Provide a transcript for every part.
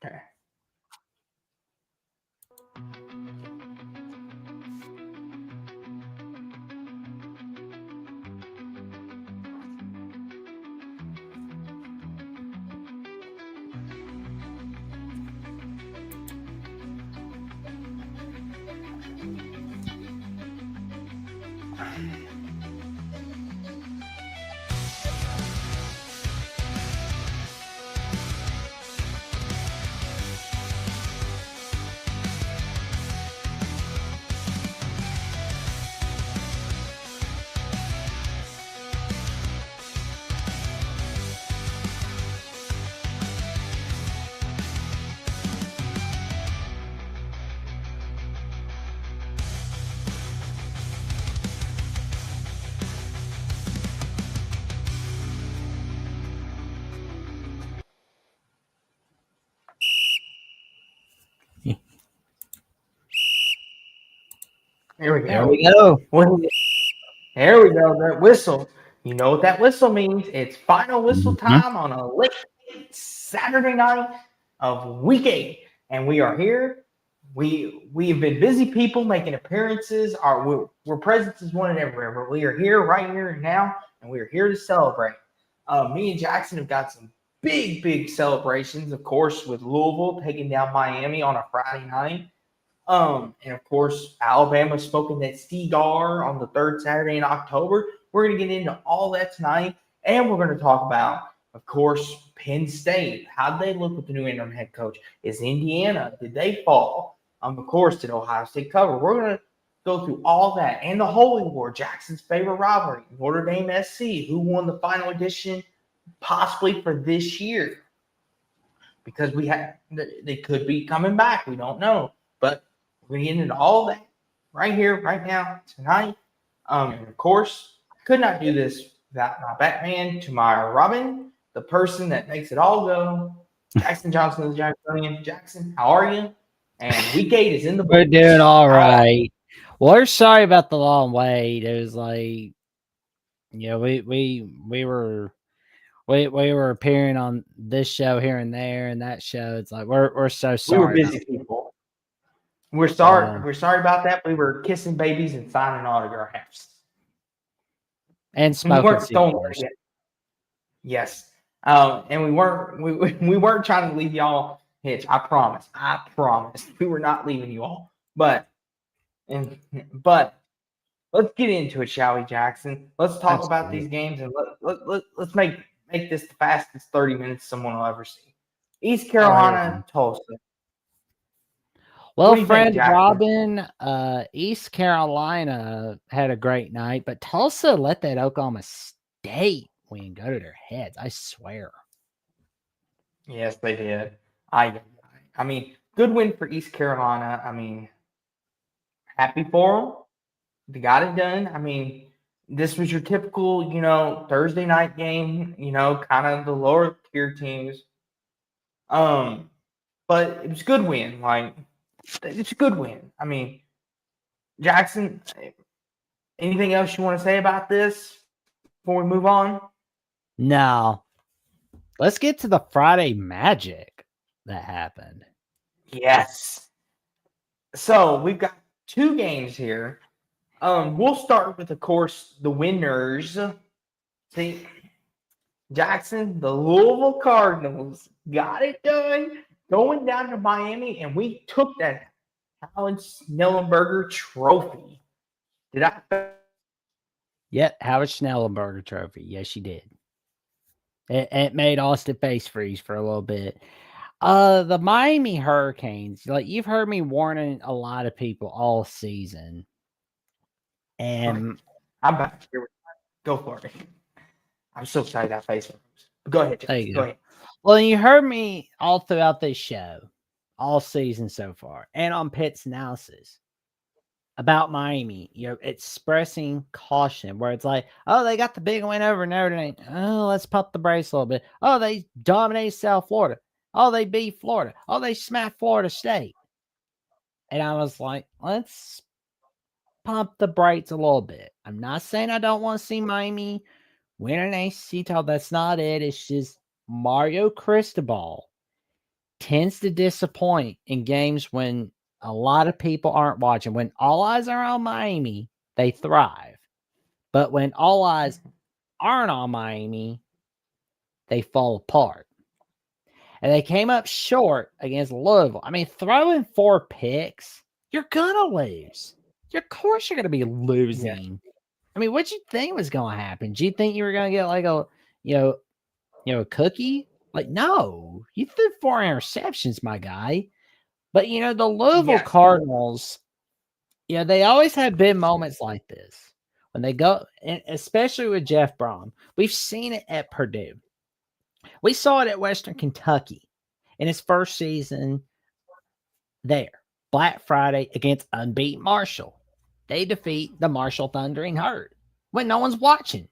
Okay. Here we There go. we go. There we go. That whistle. You know what that whistle means? It's final whistle Mm-hmm. time on a late Saturday night of week 8, and we are here. We have been busy people making appearances. We're presence is wanted everywhere, but we are here right here and now, and we are here to celebrate. Me and Jackson have got some big celebrations, of course, with Louisville taking down Miami on a Friday night. And of course, Alabama smoking that cigar on the third Saturday in October. We're going to get into all that tonight, and we're going to talk about, of course, Penn State. How did they look with the new interim head coach? Is Indiana, did they fall? Of course, did Ohio State cover? We're going to go through all that and the Holy War, Jackson's favorite rivalry, Notre Dame SC, who won the final edition possibly for this year. Because they could be coming back. We don't know. But we're going to get into all that right here, right now, tonight. And of course, I could not do this without my Batman to my Robin, the person that makes it all go. Jackson Johnson, the Jacksonian. Jackson, how are you? And week 8 is in the We're books. doing all right. Well, we're sorry about the long wait. It was like, we were appearing on this show here and there and that show. It's like we're so sorry. We were busy people. We're sorry. We're sorry about that. We were kissing babies and signing autographs. And smoking cigars. Yes. And we weren't trying to leave y'all hitch. I promise. We were not leaving you all. But let's get into it, shall we, Jackson? Let's talk about these games and let's make this the fastest 30 minutes someone will ever see. East Carolina, Tulsa. Well, friend Robin, East Carolina had a great night, but Tulsa let that Oklahoma State win go to their heads. I swear. Yes, they did. I mean, good win for East Carolina. I mean, happy for them. They got it done. I mean, this was your typical, Thursday night game. Kind of the lower tier teams. But it was a good win. Like, it's a good win. I mean, Jackson, anything else you want to say about this before we move on? No. Let's get to the Friday magic that happened. Yes. So we've got 2 games here. We'll start with, of course, the winners. See, Jackson, the Louisville Cardinals got it done going down to Miami, and we took that Howard Schnellenberger trophy. Did I? Yep, Howard Schnellenberger trophy. Yes, you did. It made Austin face freeze for a little bit. The Miami Hurricanes, like you've heard me warning a lot of people all season. And I'm back. Go for it. I'm so excited that face freeze. Go ahead, Jackson. Go ahead. Well, you heard me all throughout this show, all season so far, and on Pitt's analysis about Miami, expressing caution where it's like, oh, they got the big win over Notre Dame. Oh, let's pump the brakes a little bit. Oh, they dominated South Florida. Oh, they beat Florida. Oh, they smacked Florida State. And I was like, let's pump the brakes a little bit. I'm not saying I don't want to see Miami win an ACC title. That's not it. It's just Mario Cristobal tends to disappoint in games when a lot of people aren't watching. When all eyes are on Miami, they thrive. But when all eyes aren't on Miami, they fall apart. And they came up short against Louisville. I mean, throwing 4 picks, you're gonna lose. Of course, you're gonna be losing. I mean, what you think was gonna happen? Do you think you were gonna get like a, you know, a cookie? Like, no, you threw 4 interceptions, my guy. But the Louisville Yes. Cardinals, they always have big moments like this when they go, and especially with Jeff Brom. We've seen it at Purdue. We saw it at Western Kentucky in his first season there. Black Friday against unbeaten Marshall. They defeat the Marshall Thundering Herd when no one's watching.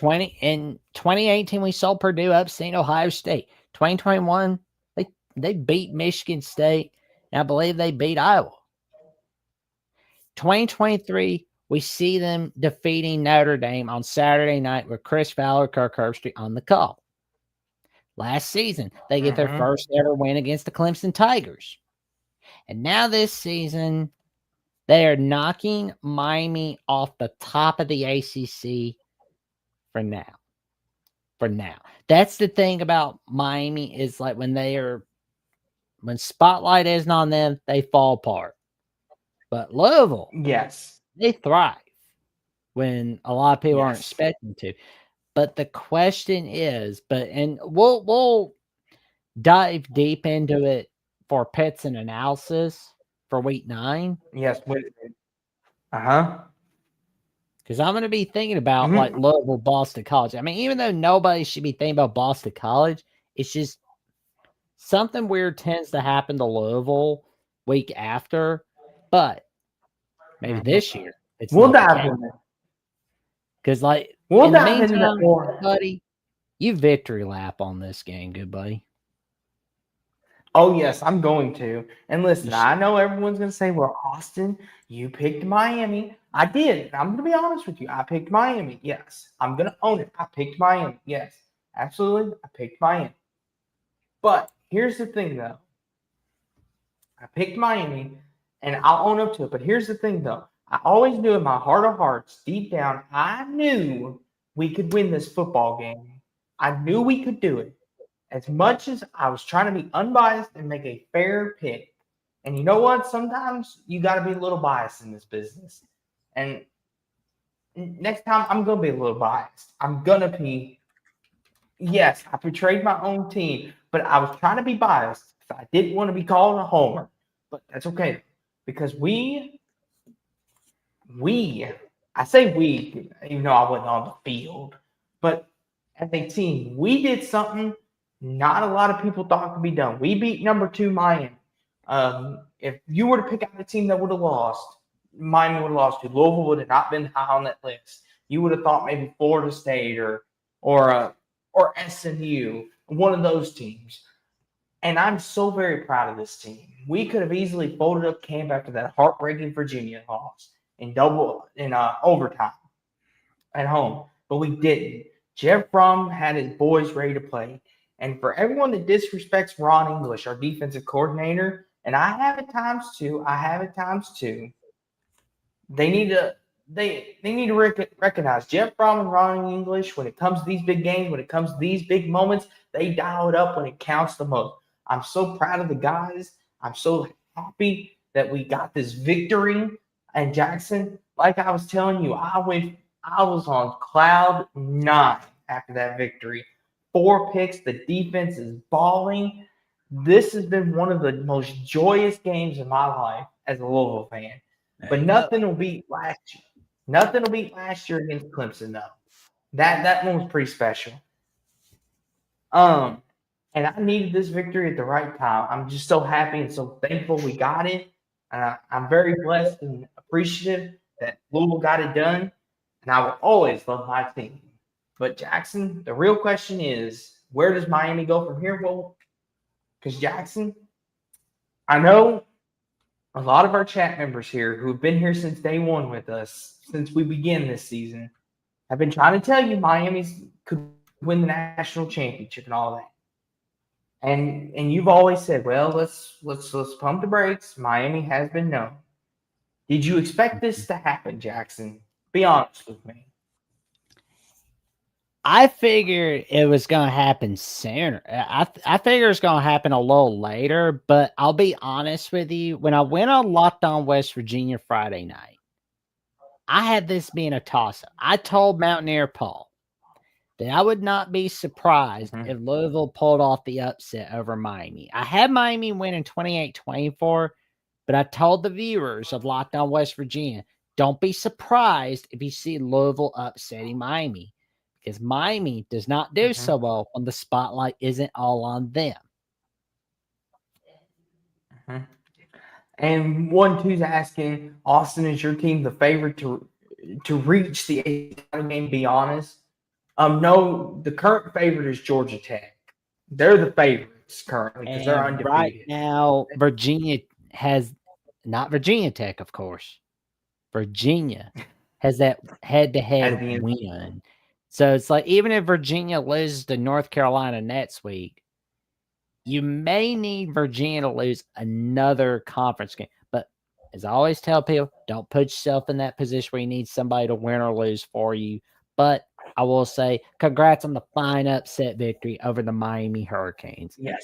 In 2018, we saw Purdue upset Ohio State. 2021, they beat Michigan State, and I believe they beat Iowa. 2023, we see them defeating Notre Dame on Saturday night with Chris Fowler, Kirk Herbstreit on the call. Last season, they get their first ever win against the Clemson Tigers. And now this season, they are knocking Miami off the top of the ACC for now. That's the thing about Miami is like when spotlight isn't on them, they fall apart. But Louisville, Yes. they thrive when a lot of people aren't expecting to. But the question is, and we'll dive deep into it for pits and analysis for week 9. Yes. Because I'm going to be thinking about like Louisville, Boston College. I mean, even though nobody should be thinking about Boston College, it's just something weird tends to happen to Louisville week after. But maybe this year it's we'll not dive the case. in it. Because like We'll in the dive into meantime, more. buddy, you victory lap on this game, good buddy. Oh, yes, I'm going to. And listen, I know everyone's going to say, well, Austin, you picked Miami. I did. I'm going to be honest with you. I picked Miami. Yes. I'm going to own it. I picked Miami. Yes. Absolutely. I picked Miami. But here's the thing, though. I picked Miami, and I'll own up to it. But here's the thing, though. I always knew in my heart of hearts, deep down, I knew we could win this football game. I knew we could do it. As much as I was trying to be unbiased and make a fair pick. And you know what? Sometimes you got to be a little biased in this business. And next time, I'm going to be a little biased. I'm going to be, yes, I betrayed my own team, but I was trying to be biased because I didn't want to be called a homer. But that's okay. Because I say we, even though I wasn't on the field, but as a team, we did something not a lot of people thought could be done. We beat number 2 Miami. If you were to pick out the team that would have lost, Miami would have lost to. Louisville would have not been high on that list. You would have thought maybe Florida State or SMU, one of those teams. And I'm so very proud of this team. We could have easily folded up camp after that heartbreaking Virginia loss in overtime at home, but we didn't. Jeff Brom had his boys ready to play. And for everyone that disrespects Ron English, our defensive coordinator, and I have at times too, they need to recognize Jeff Brom and Ron English when it comes to these big games, when it comes to these big moments, they dial it up when it counts the most. I'm so proud of the guys. I'm so happy that we got this victory. And Jackson, like I was telling you, I was on cloud 9 after that victory. 4 picks. The defense is balling. This has been one of the most joyous games in my life as a Louisville fan. But nothing will beat last year. Nothing will beat last year against Clemson, though. That one was pretty special. And I needed this victory at the right time. I'm just so happy and so thankful we got it. And I'm very blessed and appreciative that Louisville got it done. And I will always love my team. But Jackson, the real question is, where does Miami go from here? Well, because Jackson, I know a lot of our chat members here who've been here since day one with us, since we began this season, have been trying to tell you Miami could win the national championship and all that. And you've always said, well, let's pump the brakes. Miami has been known. Did you expect this to happen, Jackson? Be honest with me. I figured it was going to happen sooner. I figured it's going to happen a little later, but I'll be honest with you. When I went on Locked On West Virginia Friday night, I had this being a toss-up. I told Mountaineer Paul that I would not be surprised if Louisville pulled off the upset over Miami. I had Miami winning 28-24, but I told the viewers of Locked On West Virginia, don't be surprised if you see Louisville upsetting Miami, because Miami does not do so well when the spotlight isn't all on them. And 1-2's asking, Austin, is your team the favorite to reach the ACC game? Be honest. No, the current favorite is Georgia Tech. They're the favorites currently because they're undefeated. Right now, Virginia has not Virginia Tech, of course. Virginia has that head-to-head win. So it's like even if Virginia loses to North Carolina next week, you may need Virginia to lose another conference game. But as I always tell people, don't put yourself in that position where you need somebody to win or lose for you. But I will say congrats on the fine upset victory over the Miami Hurricanes. Yes.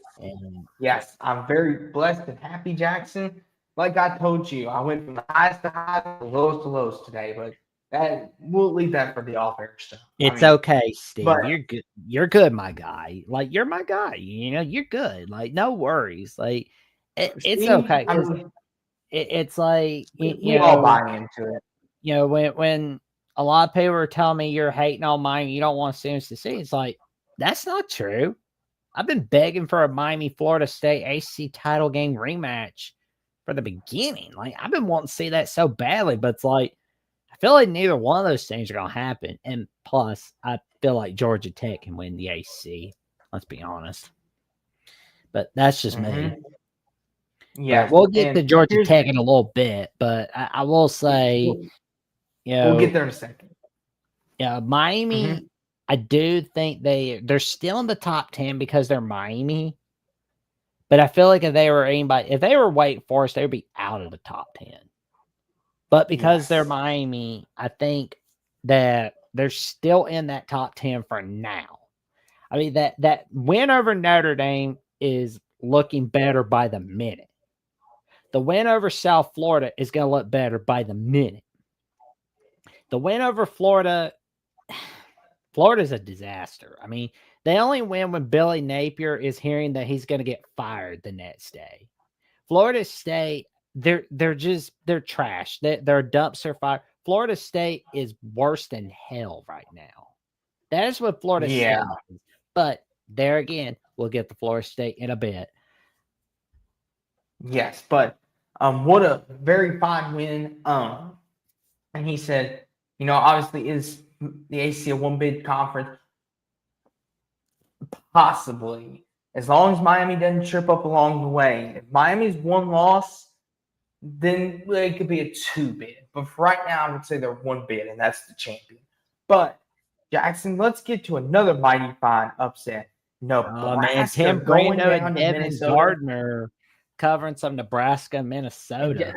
Yes, I'm very blessed and happy, Jackson. Like I told you, I went from the highest to highs to the lowest to lows today, but that we'll leave that for the off-air stuff. It's okay, Steve. You're good. You're good, my guy. Like you're my guy. You know, you're good. Like no worries. Like it's okay. It's like we all buy into it. You know, when a lot of people are telling me you're hating on Miami, you don't want students to see. It's like that's not true. I've been begging for a Miami Florida State ACC title game rematch for the beginning. Like I've been wanting to see that so badly, but it's like I feel like neither one of those things are going to happen. And plus, I feel like Georgia Tech can win the ACC. Let's be honest. But that's just me. Yeah, we'll get to Georgia Tech in a little bit, but I will say, you know, we'll get there in a second. Yeah, Miami. I do think they're still in the top 10 because they're Miami. But I feel like if they were Wake Forest, they would be out of the top 10. But because they're Miami, I think that they're still in that top 10 for now. I mean, that win over Notre Dame is looking better by the minute. The win over South Florida is going to look better by the minute. The win over Florida's a disaster. I mean, they only win when Billy Napier is hearing that he's going to get fired the next day. Florida State, they're trash. They're a dumpster fire. Florida State is worse than hell right now. That is what Florida State is. But there again, we'll get to Florida State in a bit. Yes, but what a very fine win. And he said, you know, obviously is the ACC a one bid conference? Possibly. As long as Miami doesn't trip up along the way. If Miami's one loss, then it could be a 2-bid. But for right now, I would say they're 1 bid, and that's the champion. But, Jackson, let's get to another mighty fine upset. Nebraska Tim going Brando down and to Devin Minnesota. Gardner covering some Nebraska, Minnesota.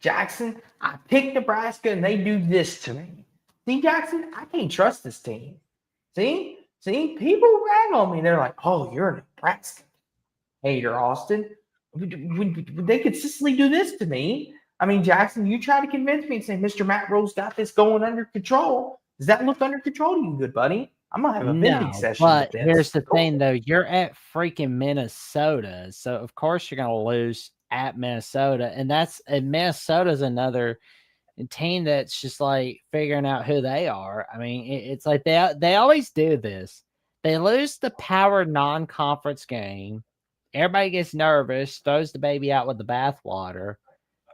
Jackson, I picked Nebraska, and they do this to me. See, Jackson, I can't trust this team. See, people rag on me. They're like, oh, you're a Nebraska hater, Austin. They consistently do this to me. I mean, Jackson, you try to convince me and say, Mr. Matt Rose got this going under control. Does that look under control to you, good buddy? I'm going to have a vending session but with this. Here's the thing, though. You're at freaking Minnesota. So, of course, you're going to lose at Minnesota. And Minnesota's another team that's just like figuring out who they are. I mean, it's like they always do this. They lose the power non-conference game. Everybody gets nervous, throws the baby out with the bathwater,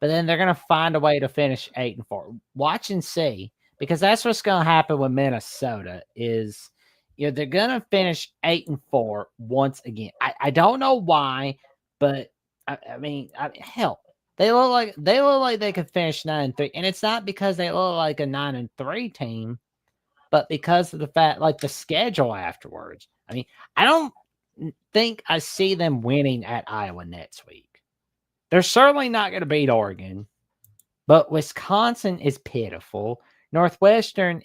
but then they're going to find a way to finish 8-4. Watch and see, because that's what's going to happen with Minnesota is, you know, they're going to finish 8-4 once again. I don't know why, but I mean, hell, they look like they could finish 9-3, and it's not because they look like a 9-3 team, but because of the fact, like the schedule afterwards. I mean, I don't think I see them winning at Iowa next week. They're certainly not going to beat Oregon, but Wisconsin is pitiful. Northwestern,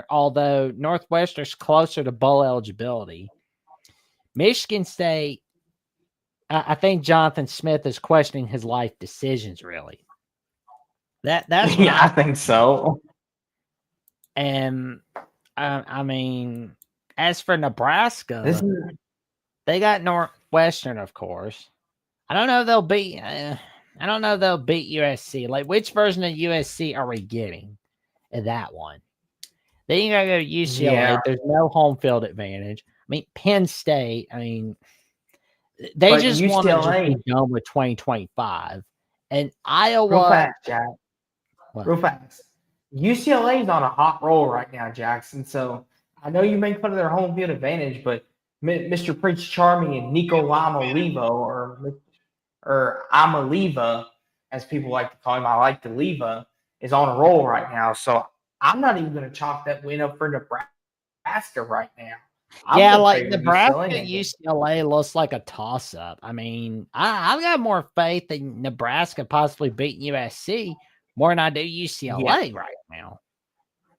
although Northwestern's closer to bowl eligibility. Michigan State, I think Jonathan Smith is questioning his life decisions, really. That's what I think so. And I mean, as for Nebraska, This is they got Northwestern, of course. I don't know if they'll beat. I don't know if they'll beat USC. Like, which version of USC are we getting in that one? Then you gotta go to UCLA. yeah, There's no home field advantage. I mean, Penn State. I mean, they but just want to just UCLA. be done with 2025. And Real Iowa. fast, Jack. What? Real fast. UCLA is on a hot roll right now, Jackson. So I know you make fun of their home field advantage, but Mr. Prince Charming and Nico Lamolivo, or Amaliva, as people like to call him, I like to Leva, is on a roll right now. So I'm not even going to chalk that win up for Nebraska right now. Yeah, I'm like favor Nebraska, UCLA. UCLA looks like a toss up. I mean, I've got more faith in Nebraska possibly beating USC more than I do UCLA Yeah. right now.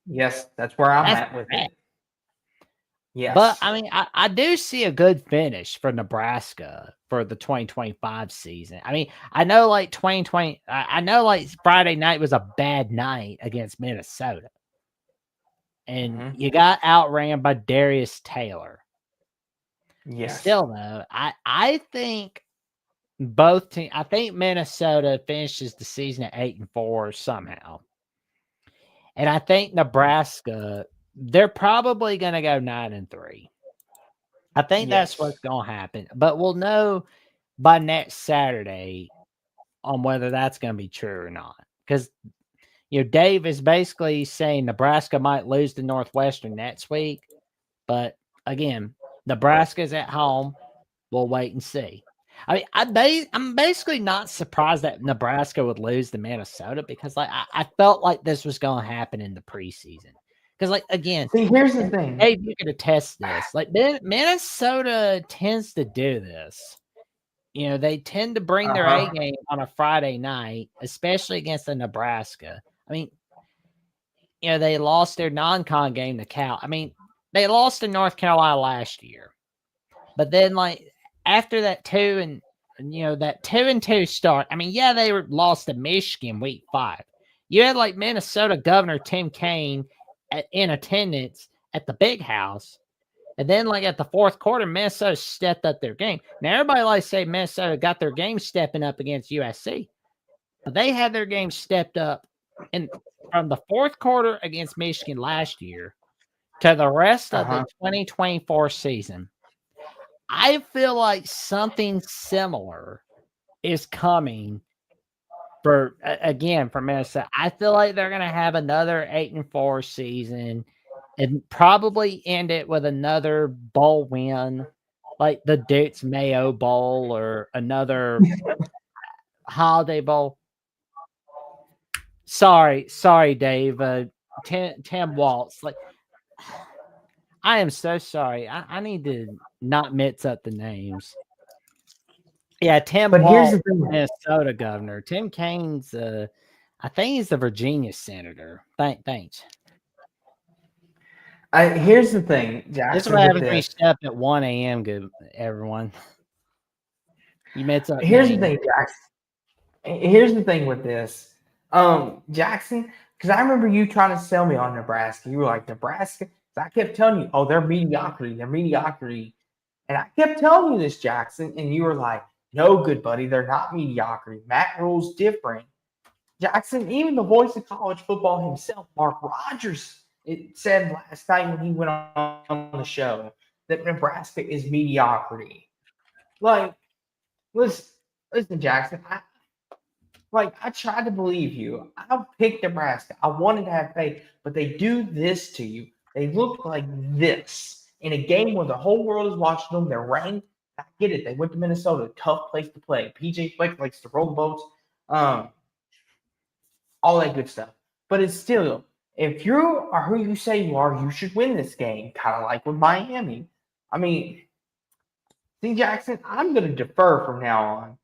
Yes, that's where I'm That's at with correct. it. Yes. But I mean, I do see a good finish for Nebraska for the 2025 season. I mean, I know like 2020, I know like Friday night was a bad night against Minnesota. And you got outran by Darius Taylor. Yes. Still though, I think both teams. I think Minnesota finishes the season at 8-4 somehow, and I think Nebraska, they're probably going to go 9-3. I think that's what's going to happen, but we'll know by next Saturday on whether that's going to be true or not. Because Dave is basically saying Nebraska might lose to Northwestern next week, but again, Nebraska's at home. We'll wait and see. I mean, I'm basically not surprised that Nebraska would lose to Minnesota because, like, I felt like this was going to happen in the preseason. Because, like, again, see, here's the thing. Dave, you could attest this. Like, Minnesota tends to do this. They tend to bring their A game on a Friday night, especially against the Nebraska. I mean, they lost their non-con game to Cal. I mean, they lost to North Carolina last year, but then like after that 2-2 start, I mean, yeah, they were lost to Michigan week 5. You had like Minnesota Governor Tim Kaine in attendance at the Big House, and then like at the fourth quarter, Minnesota stepped up their game. Now everybody likes to say Minnesota got their game stepping up against USC, but they had their game stepped up from the fourth quarter against Michigan last year to the rest of the 2024 season. I feel like something similar is coming for Minnesota. I feel like they're going to have another 8-4 season and probably end it with another bowl win, like the Duke's Mayo Bowl or another Holiday Bowl. Sorry, Dave. Tim Waltz. Like, I am so sorry. I need to not mix up the names. Yeah, Tim Waltz, Minnesota governor. Tim Kaine's, I think he's the Virginia senator. Thanks. Here's the thing, Jackson. This is what happens when you step at 1 a.m., good everyone. You mix up Here's names. the thing, Jackson. Here's the thing with this. Jackson, because I remember you trying to sell me on Nebraska. You were like, Nebraska? I kept telling you, oh, they're mediocrity. And I kept telling you this, Jackson, and you were like, no, good buddy, they're not mediocrity. Matt Rule's different. Jackson, even the voice of college football himself, Mark Rogers, it said last night when he went on the show that Nebraska is mediocrity. Like, listen, Jackson, I tried to believe you. I picked Nebraska. I wanted to have faith, but they do this to you. They look like this in a game where the whole world is watching them. They're ranked. I get it. They went to Minnesota, tough place to play. PJ Fleck likes to roll the boats, all that good stuff. But it's still, if you are who you say you are, you should win this game. Kind of like with Miami. I mean, see, Jackson, I'm going to defer from now on.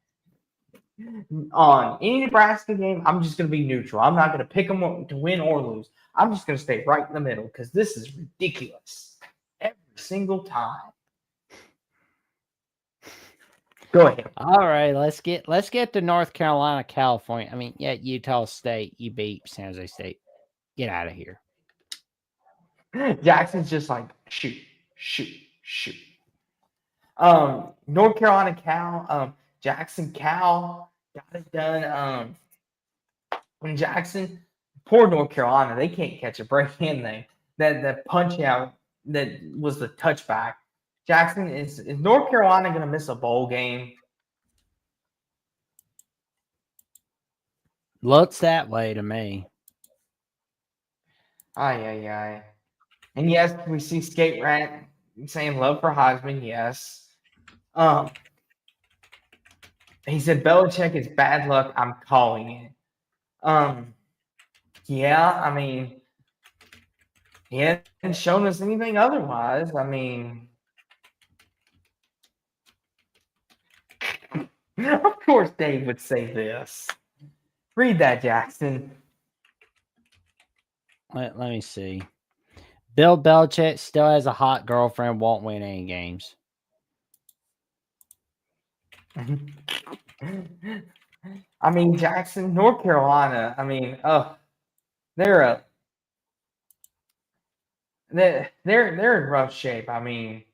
On any Nebraska game, I'm just going to be neutral. I'm not going to pick them to win or lose. I'm just going to stay right in the middle because this is ridiculous every single time. Go ahead. All right, let's get to North Carolina, California. I mean, yeah, Utah State, you beat San Jose State. Get out of here. Jackson's just like shoot. North Carolina Cal, Jackson Cal got it done. When Jackson, poor North Carolina, they can't catch a break, can they? That punch out that was the touchback. Jackson, is North Carolina going to miss a bowl game? Looks that way to me. Aye. And yes, we see Skate Rat saying love for Heisman. Yes. He said Belichick is bad luck. I'm calling it. Yeah, I mean, he hasn't shown us anything otherwise. I mean, of course Dave would say this. Read that, Jackson. Let me see. Bill Belichick still has a hot girlfriend, won't win any games. I mean, Jackson, North Carolina. I mean, they're in rough shape. I mean,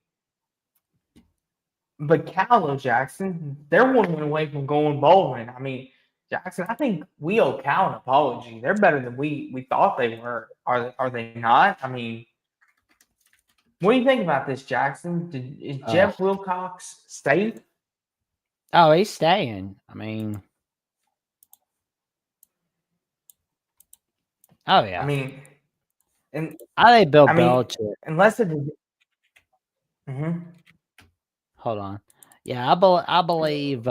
but Cal, Jackson, they're 1 win away from going bowling. I mean, Jackson, I think we owe Cal an apology. They're better than we thought they were. Are they not? I mean, what do you think about this, Jackson? Is Jeff Wilcox stay? Oh, he's staying. I mean, oh yeah. I mean, and I think Bill Belichick. Unless it is. Mm-hmm. Hold on. Yeah, I believe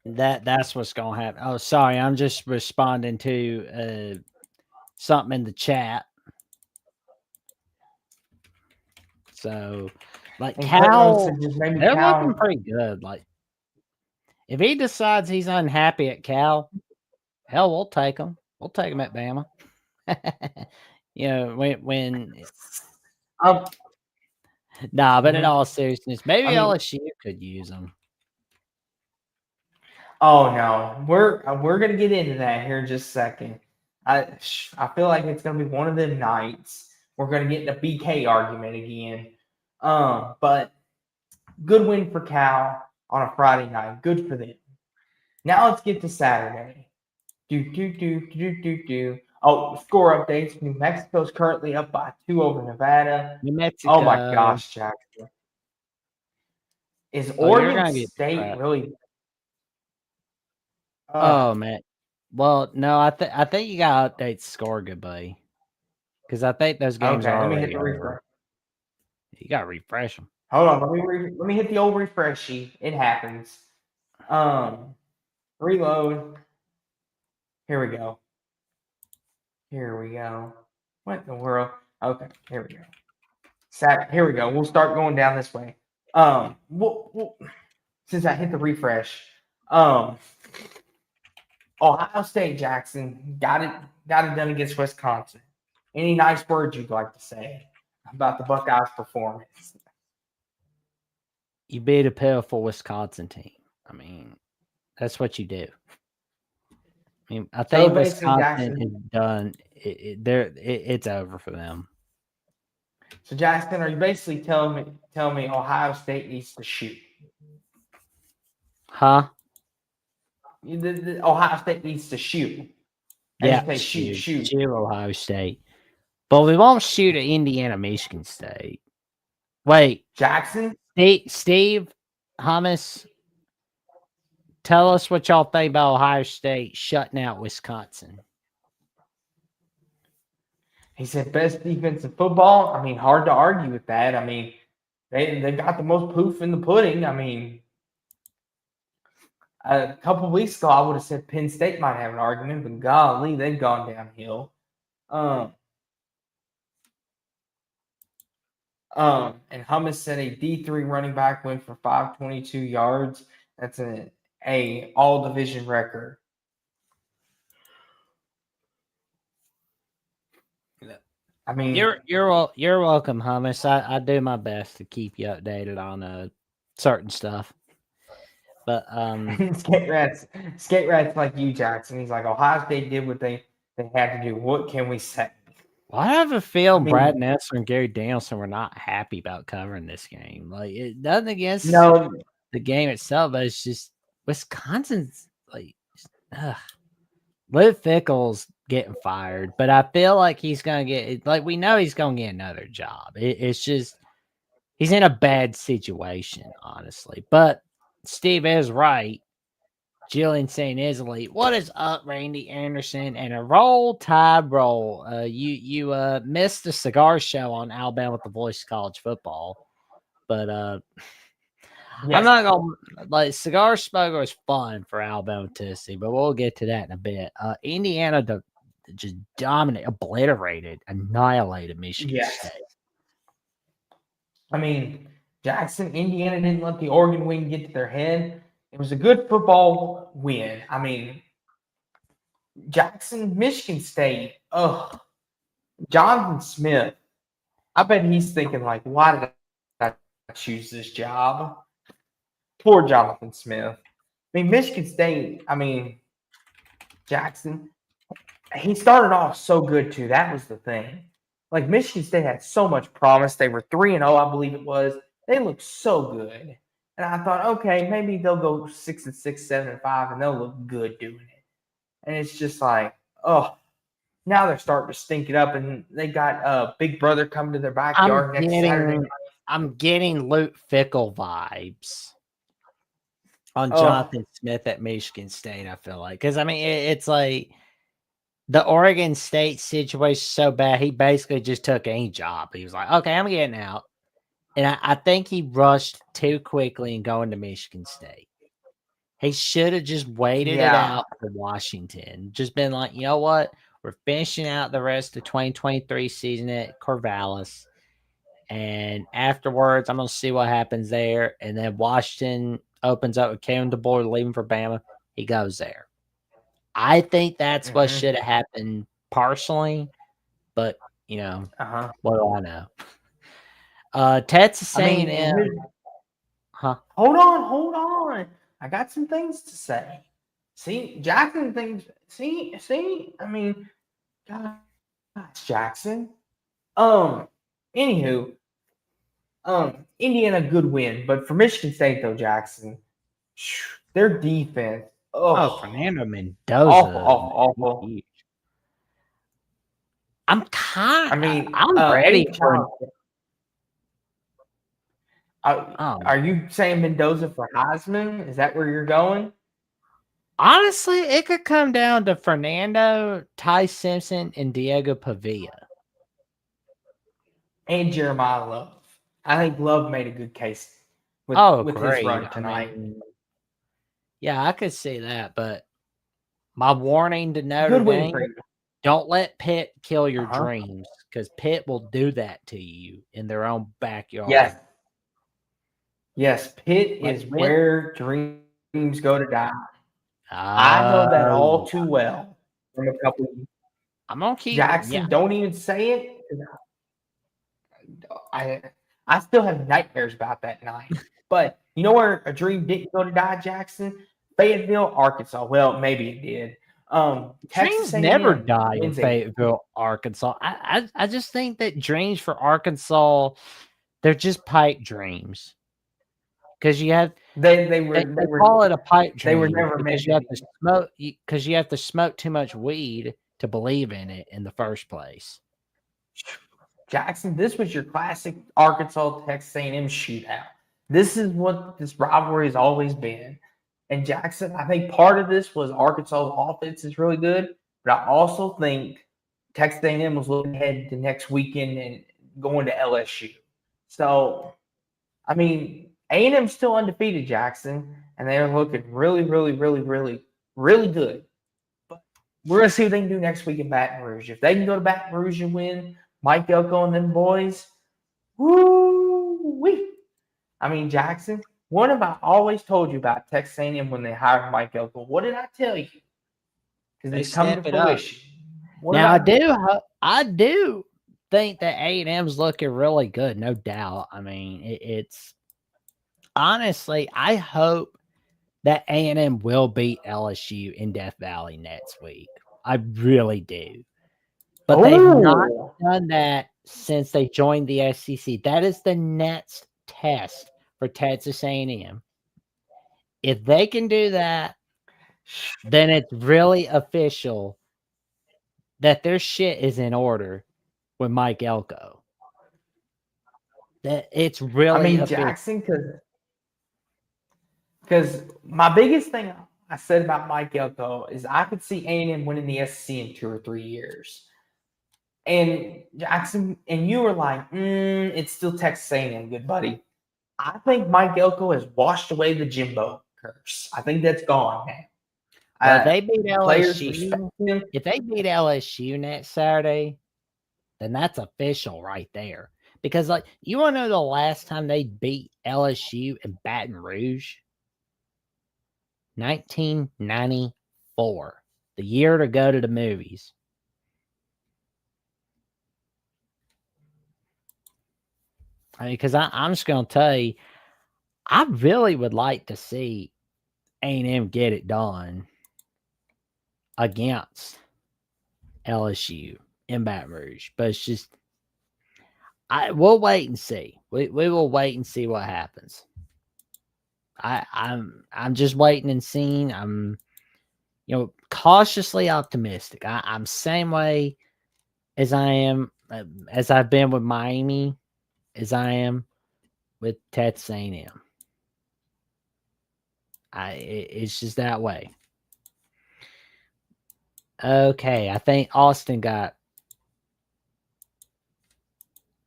that's what's gonna happen. Oh, sorry, I'm just responding to something in the chat. So, like Cal, they're looking pretty good. Like, if he decides he's unhappy at Cal, hell, we'll take him. We'll take him at Bama. You know, when nah, but in all seriousness, maybe LSU could use him. Oh no, we're gonna get into that here in just a second. I feel like it's gonna be one of them nights. We're gonna get in a BK argument again. But good win for Cal on a Friday night. Good for them. Now let's get to Saturday. Oh, score updates. New Mexico's currently up by 2 over Nevada. New Mexico. Oh my gosh, Jackson. Is Oregon State really? Oh man. Well, no, I think you gotta update score, good buddy. Because I think those games are let me already hit the refresh. You gotta refresh them. Hold on, let me hit the old refreshy. It happens. Reload. Here we go. What in the world? Okay, here we go. Here we go. We'll start going down this way. Since I hit the refresh, Ohio State, Jackson got it done against Wisconsin. Any nice words you'd like to say about the Buckeyes' performance? You beat a pitiful Wisconsin team. I mean, that's what you do. I mean, I think Wisconsin is done. It's over for them. So, Jackson, are you basically telling me Ohio State needs to shoot? Huh? The Ohio State needs to shoot. Yeah, shoot Ohio State. But we won't shoot at Indiana, Michigan State. Wait, Jackson? Steve Hummus, tell us what y'all think about Ohio State shutting out Wisconsin. He said best defense in football. I mean, hard to argue with that. I mean, they got the most proof in the pudding. I mean, A couple weeks ago, I would have said Penn State might have an argument, but golly, they've gone downhill. And Hummus said a D3 running back went for 522 yards. That's a all division record. I mean, You're welcome, Hummus. I do my best to keep you updated on certain stuff. But skate rats like you, Jackson. He's like, Ohio State did what they had to do. What can we say? well, I have a feeling Brad mean, Nessler and Gary Danielson were not happy about covering this game. Like, it nothing against no, the game itself, but it's just Wisconsin's like, Luke Fickle's getting fired, but I feel like he's gonna get, like, we know he's gonna get another job. It's just he's in a bad situation, honestly. But Steve is right. Jillian saying is elite. What is up, Randy Anderson? And a roll tide roll. You missed the cigar show on Alabama with the Voice of College Football, but yes. I'm not gonna like cigar smoker is fun for Alabama, Tennessee, but we'll get to that in a bit. Indiana just obliterated, annihilated Michigan State. I mean, Jackson, Indiana didn't let the Oregon win get to their head. It was a good football win. I mean, Jackson, Michigan State. Jonathan Smith. I bet he's thinking like, why did I choose this job? Poor Jonathan Smith. I mean, Michigan State. I mean, Jackson. He started off so good too. That was the thing. Like Michigan State had so much promise. They were 3-0, I believe it was. They looked so good. And I thought, okay, maybe they'll go 6-6, 7-5, and they'll look good doing it. And it's just like, now they're starting to stink it up, and they got Big Brother coming to their backyard next Saturday night. I'm getting Luke Fickle vibes on Jonathan Smith at Michigan State, I feel like. Because, I mean, it's like the Oregon State situation so bad, he basically just took any job. He was like, okay, I'm getting out. And I think he rushed too quickly and going to Michigan State. He should have just waited it out for Washington. Just been like, you know what? We're finishing out the rest of the 2023 season at Corvallis. And afterwards, I'm going to see what happens there. And then Washington opens up with Kevin DeBoer leaving for Bama. He goes there. I think that's what should have happened personally. But, you know, what do I know? Texas A&M. Hold on. I got some things to say. See, Jackson things. See. I mean, gosh, Jackson. Anywho, Indiana good win, but for Michigan State though, Jackson, their defense. Fernando Mendoza. Awful. I'm ready for. Are you saying Mendoza for Heisman? Is that where you're going? Honestly, it could come down to Fernando, Ty Simpson, and Diego Pavia. And Jeremiah Love. I think Love made a good case with his run tonight. Yeah, I could see that, but my warning to Notre Dame, don't let Pitt kill your dreams, because Pitt will do that to you in their own backyard. Yes, Pitt is where dreams go to die. I know that all too well from a couple of years. I'm going to keep Jackson, don't even say it. I still have nightmares about that night. But you know where a dream didn't go to die, Jackson? Fayetteville, Arkansas. Well, maybe it did. Dreams never die in Fayetteville, Arkansas. I just think that dreams for Arkansas, they're just pipe dreams. Because you have they call it a pipe dream. They were never because you have to smoke you have to smoke too much weed to believe in it in the first place. Jackson, this was your classic Arkansas Texas A&M shootout. This is what this rivalry has always been. And Jackson, I think part of this was Arkansas's offense is really good, but I also think Texas A&M was looking ahead to next weekend and going to LSU. So, I mean, A&M's still undefeated, Jackson, and they're looking really, really, really, really, really good. But we're gonna see what they can do next week in Baton Rouge. If they can go to Baton Rouge and win, Mike Elko and them boys, woo-wee. I mean, Jackson, what have I always told you about Texas A&M when they hired Mike Elko? What did I tell you? Because They it's come to step it up. fruition. What Now about I do think that A&M's looking really good, no doubt. I mean, it's honestly, I hope that A&M will beat LSU in Death Valley next week. I really do. But they've not done that since they joined the SEC. That is the next test for Texas A&M. If they can do that, then it's really official that their shit is in order with Mike Elko. That it's really official. Jackson, because my biggest thing I said about Mike Elko is I could see A&M winning the SEC in 2 or 3 years. And Jackson, and you were like, it's still Texas A&M, good buddy. I think Mike Elko has washed away the Jimbo curse. I think that's gone now. Well, they beat Players LSU. respect him. If they beat LSU next Saturday, then that's official right there. Because, like, you want to know the last time they beat LSU in Baton Rouge? 1994, the year to go to the movies. I mean, because I'm just going to tell you, I really would like to see A&M get it done against LSU in Baton Rouge. But it's just, we'll wait and see. We will wait and see what happens. I'm just waiting and seeing. I'm, cautiously optimistic. I'm same way as I am, as I've been with Miami, as I am with Texas A&M. It's just that way. Okay, I think Austin got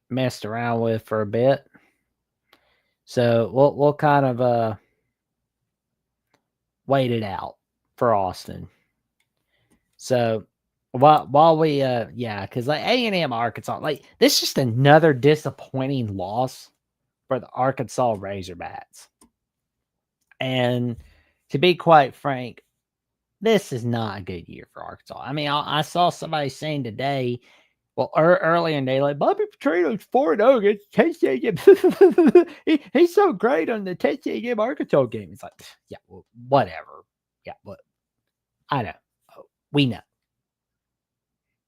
messed around with for a bit, so we'll kind of wait it out for Austin. So while we because like A&M Arkansas, like this is just another disappointing loss for the Arkansas Razorbacks. And to be quite frank, this is not a good year for Arkansas. I mean, I saw somebody saying today, well, earlier in the day, like Bobby Petrino's 4-0 against Texas A&M. He's so great on the Texas A&M Arkansas game. It's like, yeah, well, whatever. Yeah, but I know. We know.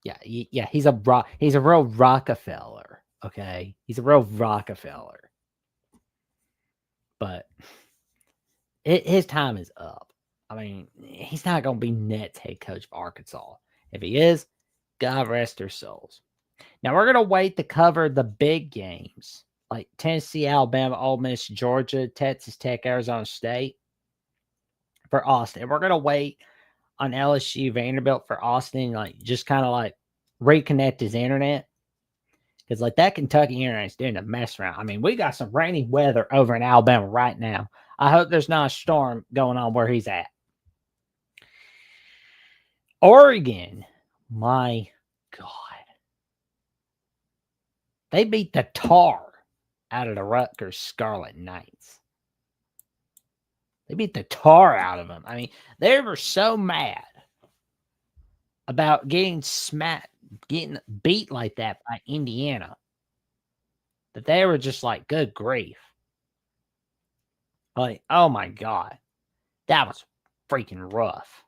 Yeah, he's a real Rockefeller. Okay, he's a real Rockefeller. But his time is up. I mean, he's not going to be next head coach of Arkansas. If he is, God rest their souls. Now, we're going to wait to cover the big games like Tennessee, Alabama, Ole Miss, Georgia, Texas Tech, Arizona State for Austin. We're going to wait on LSU, Vanderbilt for Austin, like just kind of like reconnect his internet. Because like that Kentucky internet is doing a mess around. I mean, we got some rainy weather over in Alabama right now. I hope there's not a storm going on where he's at. Oregon, my God. They beat the tar out of the Rutgers Scarlet Knights. They beat the tar out of them. I mean, they were so mad about getting beat like that by Indiana that they were just like, good grief. Like, oh my God. That was freaking rough.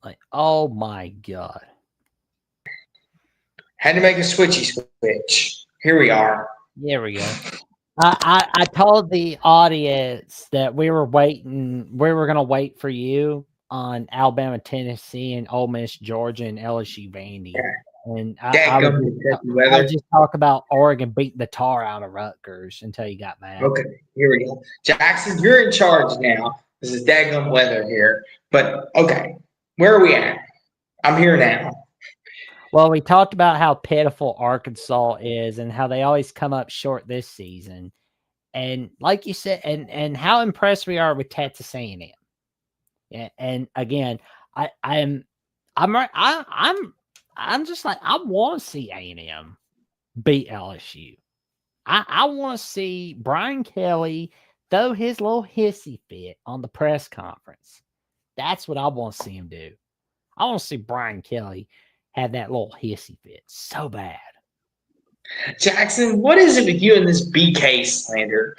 Like, oh my God. Had to make a switch. Here we are. There we go. I told the audience that we were going to wait for you on Alabama, Tennessee, and Ole Miss, Georgia, and LSU, Vandy. And I would just talk about Oregon beating the tar out of Rutgers until you got mad. Okay, here we go. Jackson, you're in charge now. This is daggum weather here. But, okay, where are we at? I'm here now. Well, we talked about how pitiful Arkansas is and how they always come up short this season. And like you said, and how impressed we are with Texas A&M. Yeah, and again, I'm just like I want to see A&M beat LSU. I want to see Brian Kelly throw his little hissy fit on the press conference. That's what I want to see him do. I want to see Brian Kelly have that little hissy fit so bad. Jackson, what is it with you and this BK slander?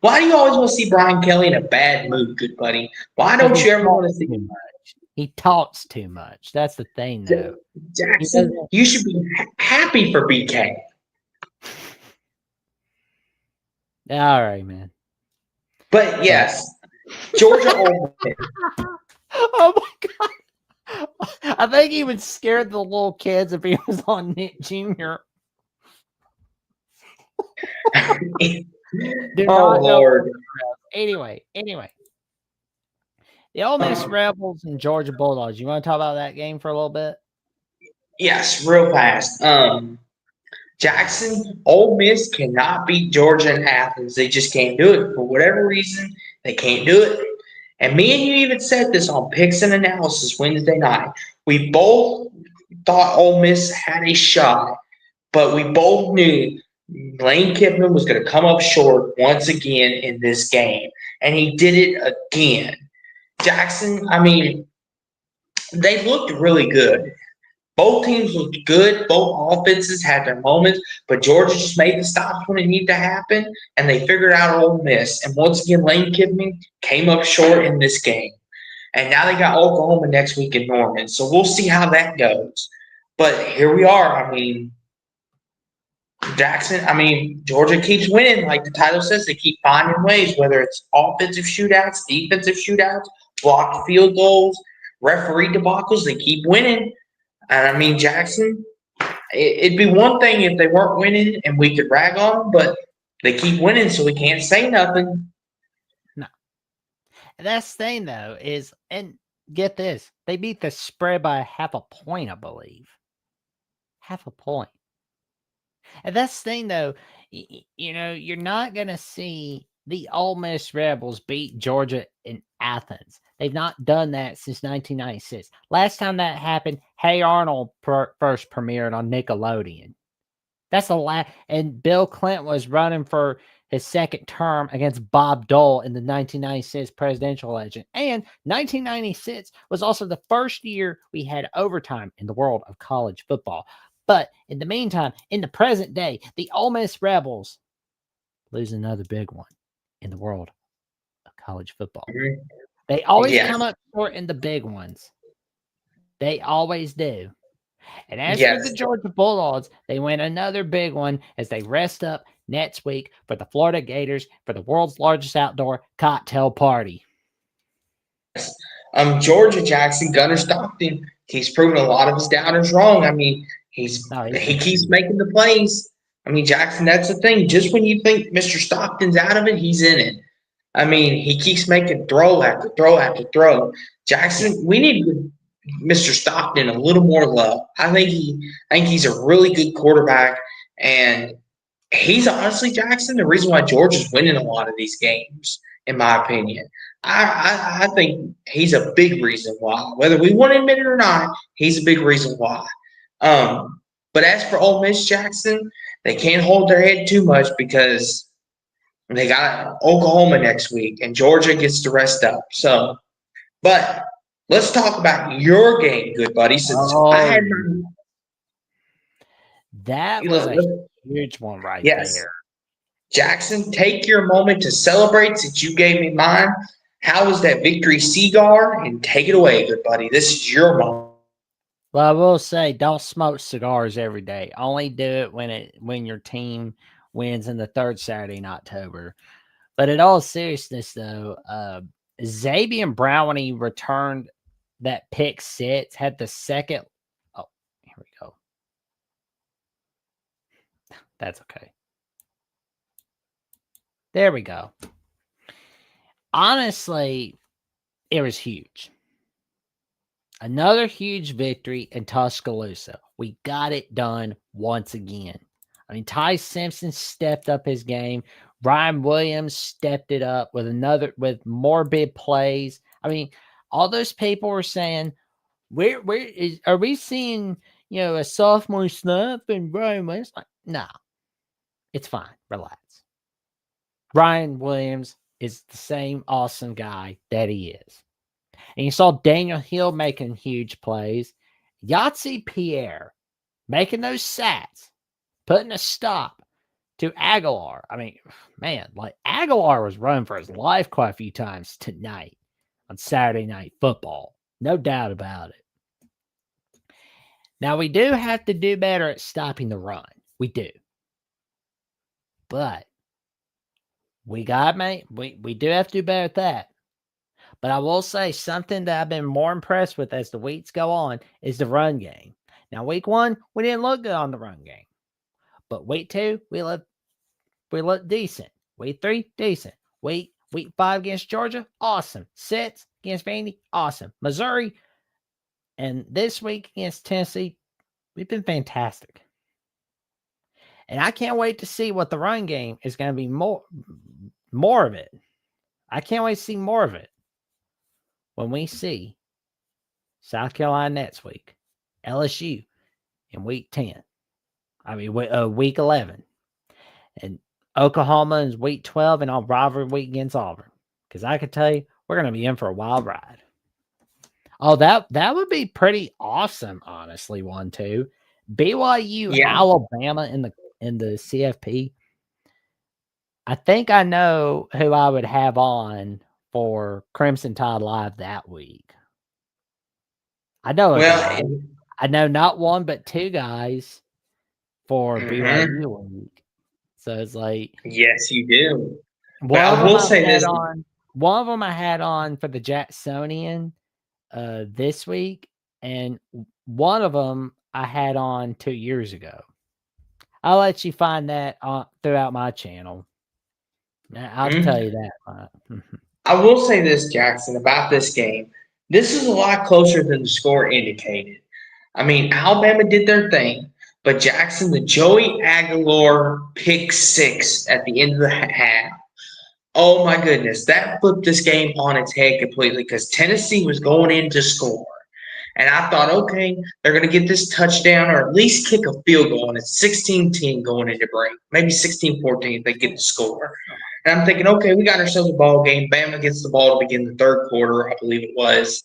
Why do you always want to see Brian Kelly in a bad mood, good buddy? Why don't you ever want to see him? He talks too much. That's the thing, though. Jackson, you should be happy for BK. All right, man. But yes, Georgia Ole Miss. Oh my god! I think he would scare the little kids if he was on Nick Jr. Oh Lord. Anyway. The Ole Miss Rebels and Georgia Bulldogs. You want to talk about that game for a little bit? Yes, real fast. Jackson, Ole Miss cannot beat Georgia in Athens. They just can't do it. For whatever reason, they can't do it. And me and you even said this on Picks and Analysis Wednesday night. We both thought Ole Miss had a shot, but we both knew Lane Kiffin was going to come up short once again in this game. And he did it again. Jackson, I mean, they looked really good. Both teams looked good. Both offenses had their moments, but Georgia just made the stops when it needed to happen, and they figured out Ole Miss. And once again, Lane Kiffin came up short in this game. And now they got Oklahoma next week in Norman, so we'll see how that goes. But here we are. I mean, Jackson, Georgia keeps winning. Like the title says, they keep finding ways, whether it's offensive shootouts, defensive shootouts, blocked field goals, referee debacles, they keep winning. And Jackson, it'd be one thing if they weren't winning and we could rag on them, but they keep winning, so we can't say nothing. No. And that's the thing, though, is, and get this, they beat the spread by half a point, I believe. Half a point. And that's the thing, though, you're not going to see the Ole Miss Rebels beat Georgia in Athens. They've not done that since 1996. Last time that happened, Hey Arnold first premiered on Nickelodeon. That's the last. And Bill Clinton was running for his second term against Bob Dole in the 1996 presidential election. And 1996 was also the first year we had overtime in the world of college football. But in the meantime, in the present day, the Ole Miss Rebels lose another big one in the world of college football. Mm-hmm. They always come up short in the big ones. They always do. And as for the Georgia Bulldogs, they win another big one as they rest up next week for the Florida Gators for the world's largest outdoor cocktail party. Georgia Jackson, Gunnar Stockton, he's proven a lot of his doubters wrong. He keeps making the plays. Jackson, that's the thing. Just when you think Mr. Stockton's out of it, he's in it. He keeps making throw after throw after throw. Jackson, we need to give Mr. Stockton a little more love. I think he's a really good quarterback, and he's honestly, Jackson, the reason why Georgia's winning a lot of these games, in my opinion. I think he's a big reason why. Whether we want to admit it or not, he's a big reason why. But as for Ole Miss, Jackson, they can't hold their head too much because they got Oklahoma next week, and Georgia gets to rest up. So, but let's talk about your game, good buddy. That was a huge one there. Jackson, take your moment to celebrate since you gave me mine. How was that victory, cigar? And take it away, good buddy. This is your moment. Well, I will say, don't smoke cigars every day. Only do it when your team wins in the third Saturday in October. But in all seriousness, though, Xavier Brown, when he returned that pick six, had the second. Oh, here we go. That's okay. There we go. Honestly, it was huge. Another huge victory in Tuscaloosa. We got it done once again. Ty Simpson stepped up his game. Ryan Williams stepped it up with more big plays. I mean, all those people were saying, are we seeing, a sophomore slump and Ryan Williams? Like, no, it's fine. Relax. Ryan Williams is the same awesome guy that he is. And you saw Daniel Hill making huge plays. Yahtzee Pierre making those sacks, putting a stop to Aguilar. I mean, man, like Aguilar was running for his life quite a few times tonight on Saturday Night Football. No doubt about it. Now, we do have to do better at stopping the run. We do. But we do have to do better at that. But I will say something that I've been more impressed with as the weeks go on is the run game. Now, week 1, we didn't look good on the run game. But week 2, we looked decent. Week 3, decent. Week 5 against Georgia, awesome. 6 against Vandy, awesome. Missouri, and this week against Tennessee, we've been fantastic. And I can't wait to see what the run game is going to be more of it. I can't wait to see more of it when we see South Carolina next week, LSU in week 10. I mean, week 11. And Oklahoma is week 12 and on rivalry week against Auburn. Because I can tell you, we're going to be in for a wild ride. Oh, that would be pretty awesome, honestly, 1-2. BYU, Alabama in the CFP. I think I know who I would have on for Crimson Tide Live that week. I know I know not one but 2 guys for BYU week. So it's like, yes, you do. One of them I had on for the Jacksonian this week, and one of them I had on 2 years ago. I'll let you find that throughout my channel. I'll tell you that. I will say this, Jackson, about this game. This is a lot closer than the score indicated. I mean, Alabama did their thing, but Jackson, the Joey Aguilar pick 6 at the end of the half. Oh my goodness, that flipped this game on its head completely because Tennessee was going in to score. And I thought, okay, they're going to get this touchdown or at least kick a field goal. And it's 16-10 going into break. Maybe 16-14 if they get the score. And I'm thinking, okay, we got ourselves a ball game. Bama gets the ball to begin the third quarter, I believe it was.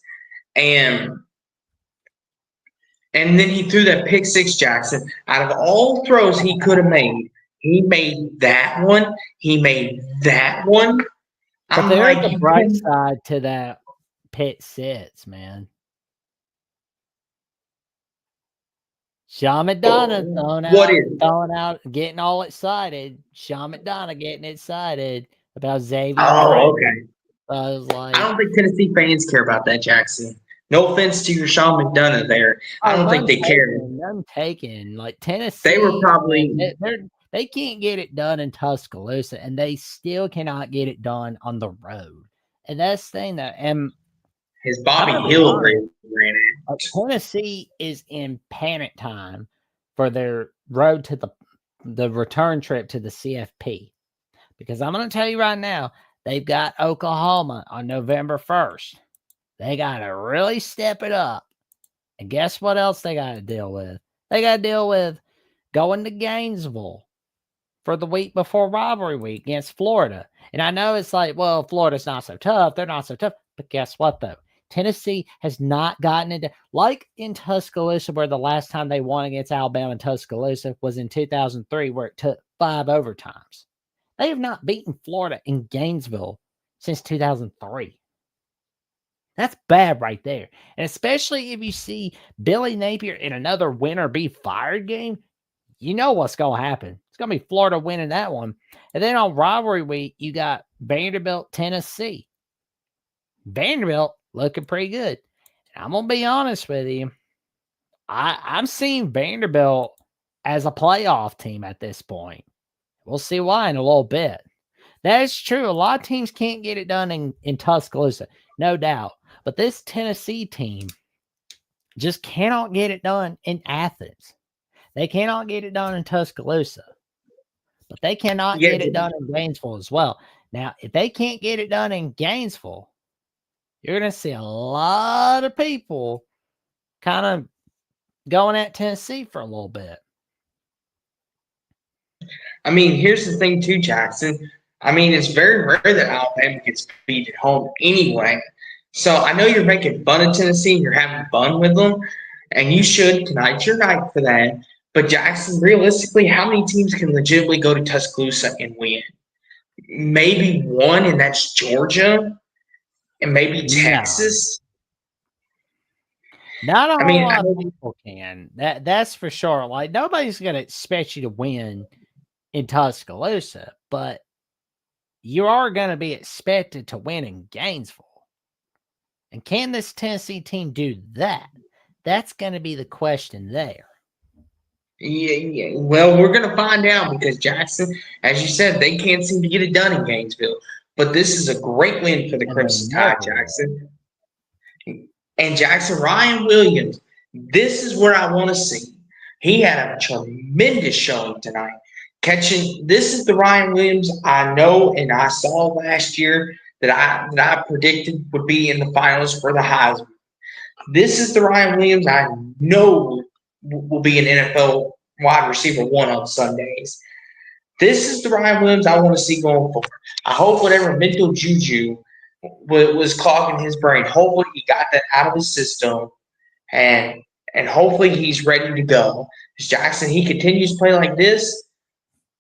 And then he threw that pick 6, Jackson. Out of all throws he could have made, he made that one. He made that one. But there's a bright side to that pick 6, man. Sean McDonough throwing out, getting all excited. Sean McDonough getting excited about Xavier. Oh, okay. I was like, I don't think Tennessee fans care about that, Jackson. No offense to your Sean McDonough there. I don't think they care. None taken. Like Tennessee, they were probably they can't get it done in Tuscaloosa, and they still cannot get it done on the road. And that's the thing that his Bobby Hill ran it. Tennessee is in panic time for their road to the return trip to the CFP. Because I'm going to tell you right now, they've got Oklahoma on November 1st. They got to really step it up. And guess what else they got to deal with? They got to deal with going to Gainesville for the week before rivalry week against Florida. And I know it's like, well, Florida's not so tough. They're not so tough. But guess what, though? Tennessee has not gotten into, like in Tuscaloosa, where the last time they won against Alabama in Tuscaloosa was in 2003, where it took 5 overtimes. They have not beaten Florida in Gainesville since 2003. That's bad right there. And especially if you see Billy Napier in another win or be fired game, you know what's going to happen. It's going to be Florida winning that one. And then on rivalry week, you got Vanderbilt, Tennessee. Vanderbilt looking pretty good. And I'm going to be honest with you. I'm seeing Vanderbilt as a playoff team at this point. We'll see why in a little bit. That is true. A lot of teams can't get it done in Tuscaloosa, no doubt. But this Tennessee team just cannot get it done in Athens. They cannot get it done in Tuscaloosa. but they cannot get it done in Gainesville as well. Now, if they can't get it done in Gainesville, you're going to see a lot of people kind of going at Tennessee for a little bit. I mean, here's the thing too, Jackson. I mean, it's very rare that Alabama gets beat at home anyway. So I know you're making fun of Tennessee and you're having fun with them, and you should. Tonight's your night for that. But Jackson, realistically, how many teams can legitimately go to Tuscaloosa and win? Maybe one, and that's Georgia, and maybe Texas. Not a whole lot of people can. That's for sure. Like, nobody's going to expect you to win in Tuscaloosa, but you are going to be expected to win in Gainesville. And can this Tennessee team do that? That's going to be the question there. Yeah. Well, we're going to find out because Jackson, as you said, they can't seem to get it done in Gainesville. But this is a great win for the Crimson Tide, Jackson. And Jackson, Ryan Williams, this is where I want to see. He had a tremendous showing tonight. This is the Ryan Williams I know and I saw last year that I predicted would be in the finals for the Heisman. This is the Ryan Williams I know will be an NFL wide receiver one on Sundays. This is the Ryan Williams I want to see going forward. I hope whatever mental juju was clogging his brain, hopefully he got that out of his system, and hopefully he's ready to go. As Jackson, he continues to play like this,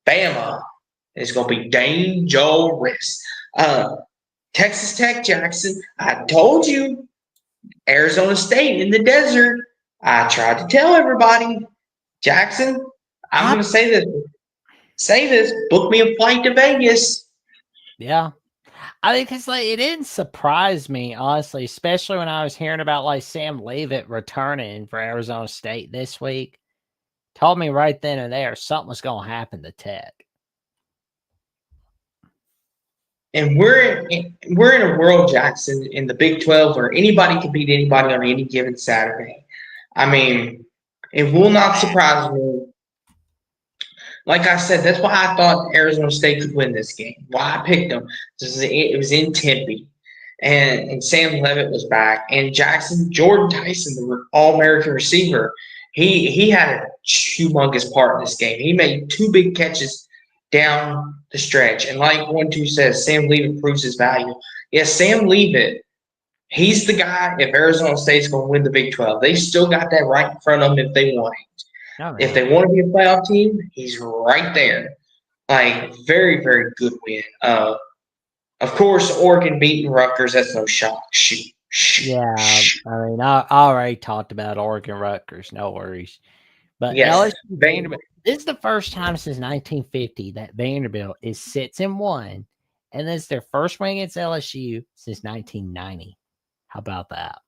Bama is going to be dangerous. Texas Tech, Jackson, I told you, Arizona State in the desert. I tried to tell everybody. Jackson, I'm going to say this. Book me a flight to Vegas. Yeah. I mean, because it didn't surprise me, honestly, especially when I was hearing about Sam Leavitt returning for Arizona State this week. Told me right then and there something was going to happen to Tech. And we're in a world, Jackson, in the Big 12 where anybody can beat anybody on any given Saturday. I mean, it will not surprise me. Like I said, that's why I thought Arizona State could win this game. Why I picked them. It was in Tempe. And Sam Leavitt was back. And Jordan Tyson, the All-American receiver, he had a humongous part in this game. He made 2 big catches down the stretch. And like 1-2 says, Sam Leavitt proves his value. Yes, Sam Leavitt, he's the guy if Arizona State's going to win the Big 12. They still got that right in front of them if they want it. Oh, if they want to be a playoff team, he's right there. Very, very good win. Of course, Oregon beating Rutgers, that's no shock. Shoot. Yeah, I mean, I already talked about Oregon Rutgers, no worries. But yes, LSU Vanderbilt, this is the first time since 1950 that Vanderbilt is 6-1, and this is their first win against LSU since 1990. How about that?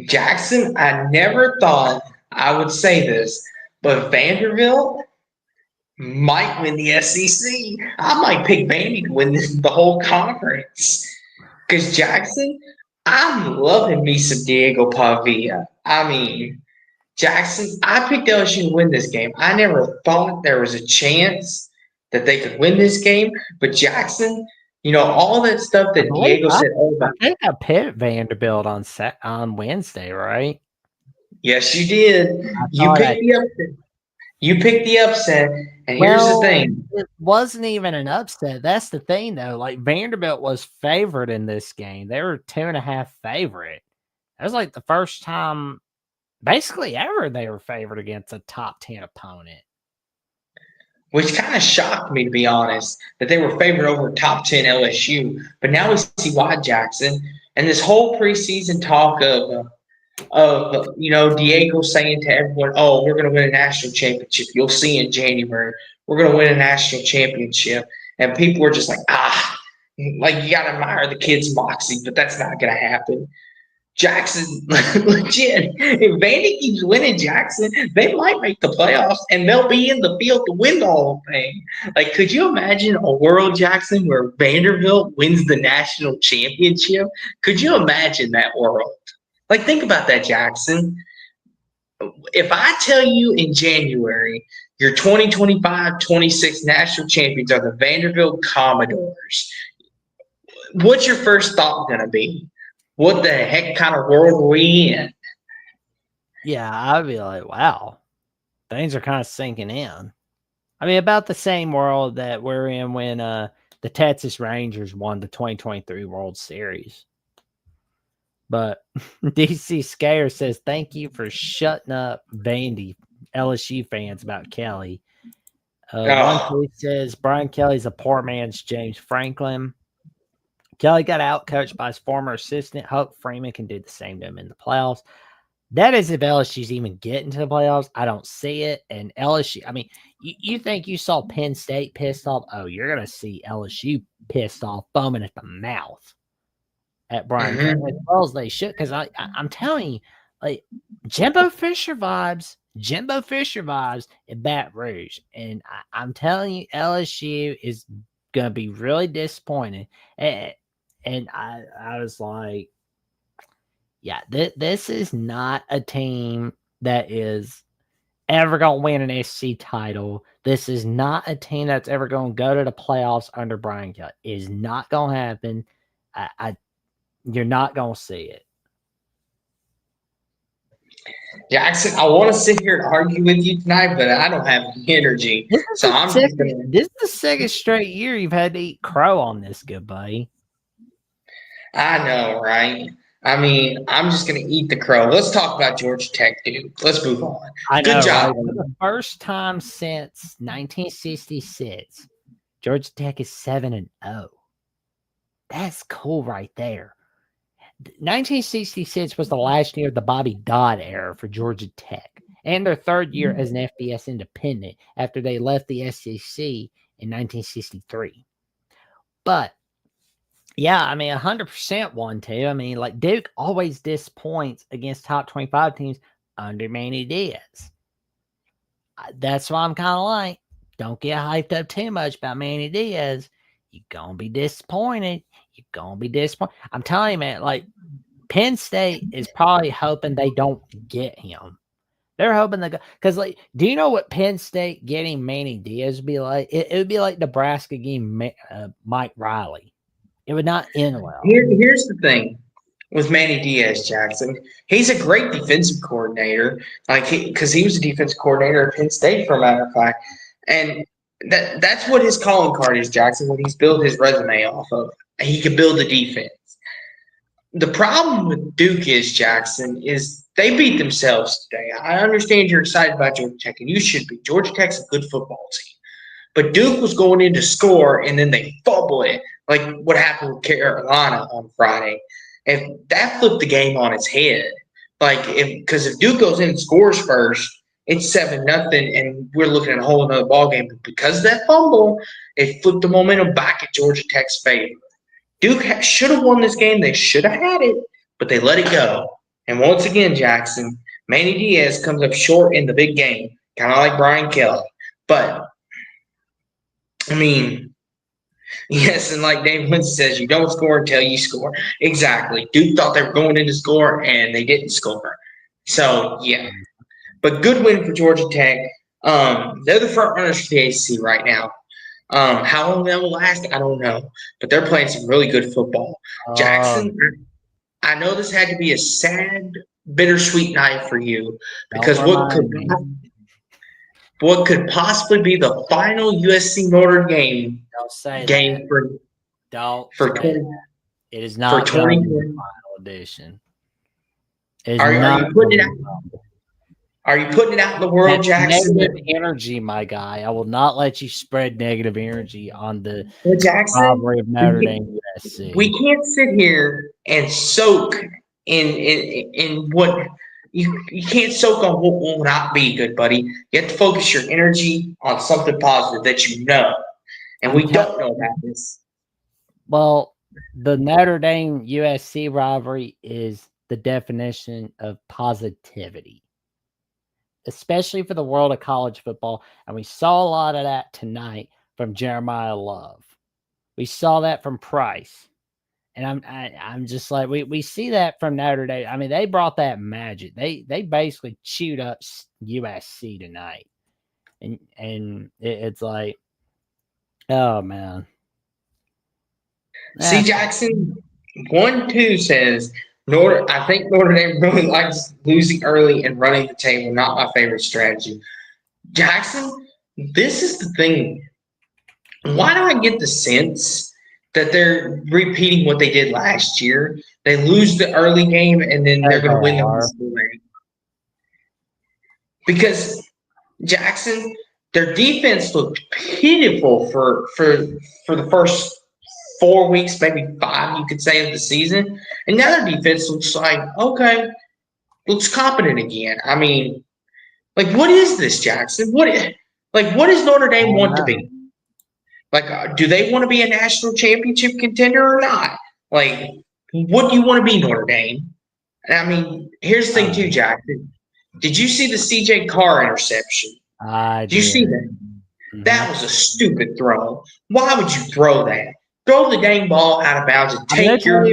Jackson, I never thought I would say this, but Vanderbilt might win the SEC. I might pick Vandy to win the whole conference. Because Jackson, I'm loving me some Diego Pavia. I mean, Jackson, I picked LSU to win this game. I never thought there was a chance that they could win this game. But Jackson, all that stuff that Diego said. I think I picked Vanderbilt on Wednesday, right? Yes, you did. You picked the upset. You picked the upset, and here's the thing. It wasn't even an upset. That's the thing, though. Vanderbilt was favored in this game. They were 2.5 favorite. That was the first time, basically ever, they were favored against a top 10 opponent. Which kind of shocked me, to be honest, that they were favored over top 10 LSU. But now we see why, Jackson. And this whole preseason talk of Diego saying to everyone, "Oh, we're going to win a national championship. You'll see in January. We're going to win a national championship." And people were just you got to admire the kid's moxie, but that's not going to happen. Jackson, legit. If Vandy keeps winning, Jackson, they might make the playoffs, and they'll be in the field to win the whole thing. Could you imagine a world, Jackson, where Vanderbilt wins the national championship? Could you imagine that world? Think about that, Jackson. If I tell you in January Your 2025-26 national champions are the Vanderbilt Commodores. What's your first thought going to be? What the heck kind of world are we in? Yeah, I'd be like, wow, things are kind of sinking in. I mean, about the same world that we're in when the Texas Rangers won the 2023 World Series. But DC Scayer says, thank you for shutting up Vandy LSU fans about Kelly. One tweet says, Brian Kelly's a poor man's James Franklin. Kelly got outcoached by his former assistant. Hope Freeman can do the same to him in the playoffs. That is if LSU's even getting to the playoffs. I don't see it. And LSU, I mean, you think you saw Penn State pissed off? Oh, you're going to see LSU pissed off, foaming at the mouth at Brian Kelly, as well as they should. Because I'm telling you, like, Jimbo Fisher vibes in Baton Rouge. And I'm telling you, LSU is going to be really disappointed. And I was like, yeah, this is not a team that is ever going to win an SC title. This is not a team that's ever going to go to the playoffs under Brian Kelly. It is not going to happen. You're not going to see it. Jackson, I want to sit here and argue with you tonight, but I don't have the energy. This is the second straight year you've had to eat crow on this, good buddy. I know, right? I mean, I'm just going to eat the crow. Let's talk about Georgia Tech, dude. Let's move on. Good job. Right? For the first time since 1966, Georgia Tech is 7-0. That's cool right there. 1966 was the last year of the Bobby Dodd era for Georgia Tech, and their third year as an FBS independent after they left the SEC in 1963. But yeah, I mean, 100% won too. I mean, like Duke always disappoints against top 25 teams under Manny Diaz. That's why I'm kind of like, don't get hyped up too much about Manny Diaz. You're going to be disappointed. You're going to be disappointed. I'm telling you, man, like Penn State is probably hoping they don't get him. They're hoping they go. Because, like, do you know what Penn State getting Manny Diaz would be like? It would be like Nebraska getting Mike Riley. It would not end well. Here's the thing with Manny Diaz, Jackson. He's a great defensive coordinator, because he was a defensive coordinator at Penn State, for a matter of fact. And that's what his calling card is, Jackson, what he's built his resume off of. He can build a defense. The problem with Duke is, Jackson, is they beat themselves today. I understand you're excited about Georgia Tech, and you should be. Georgia Tech's a good football team. But Duke was going in to score, and then they fumble it, like what happened with Carolina on Friday. And that flipped the game on its head. Because if Duke goes in and scores first, it's 7-0, and we're looking at a whole other ballgame. But because of that fumble, it flipped the momentum back in Georgia Tech's favor. Duke should have won this game. They should have had it, but they let it go. And once again, Jackson, Manny Diaz comes up short in the big game, kind of like Brian Kelly. But, I mean, yes, and like Dave Winston says, you don't score until you score. Exactly. Duke thought they were going in to score, and they didn't score. So, yeah. But good win for Georgia Tech. They're the front runners for the ACC right now. How long that will last, I don't know. But they're playing some really good football. Jackson, I know this had to be a sad, bittersweet night for you, because what could possibly be the final USC Notre Dame game for it is not for 2020 final edition. Are you putting it out in the world, That's Jackson? Negative energy, my guy. I will not let you spread negative energy on the rivalry of Notre Dame USC. We can't sit here and soak in what you can't soak on what will not be, good buddy. You have to focus your energy on something positive that you know, and we don't know about this. Well, the Notre Dame USC rivalry is the definition of positivity, especially for the world of college football. And we saw a lot of that tonight from Jeremiah Love. We saw that from Price. And I'm just like, we see that from Notre Dame. I mean, they brought that magic. They basically chewed up USC tonight. and it's like, oh man. See, Jackson, 1-2 says I think Notre Dame really likes losing early and running the table. Not my favorite strategy. Jackson, this is the thing. Why do I get the sense that they're repeating what they did last year? They lose the early game and then they're going to win the rest of the way. Because Jackson, their defense looked pitiful for the first 4 weeks, maybe 5, you could say, of the season. And now their defense looks like, okay, looks competent again. I mean, like, what is this, Jackson? What does Notre Dame want to be? Like, do they want to be a national championship contender or not? Like, what do you want to be, Notre Dame? And I mean, here's the thing, too, Jackson. Did you see the C.J. Carr interception? Did you see that? Mm-hmm. That was a stupid throw. Why would you throw that? Throw the dang ball out of bounds and take your.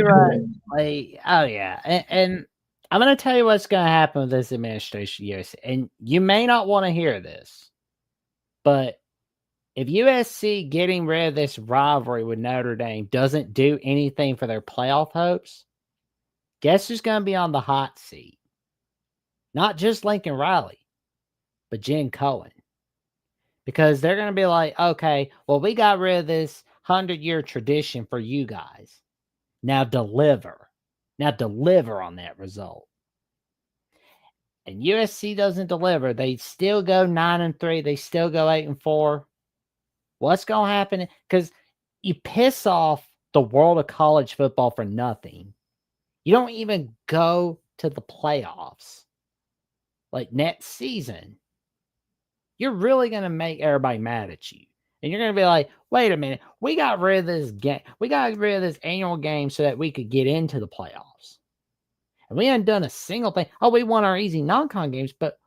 Oh yeah, and I'm gonna tell you what's gonna happen with this administration, USC, and you may not want to hear this, but if USC getting rid of this rivalry with Notre Dame doesn't do anything for their playoff hopes, guess who's gonna be on the hot seat? Not just Lincoln Riley, but Jen Cohen. Because they're going to be like, okay, well, we got rid of this 100-year tradition for you guys. Now deliver. Now deliver on that result. And USC doesn't deliver. They still go 9-3. They still go 8-4. What's going to happen? Because you piss off the world of college football for nothing. You don't even go to the playoffs. Like next season. You're really going to make everybody mad at you. And you're going to be like, wait a minute. We got rid of this game. We got rid of this annual game so that we could get into the playoffs. And we hadn't done a single thing. Oh, we won our easy non-con games, but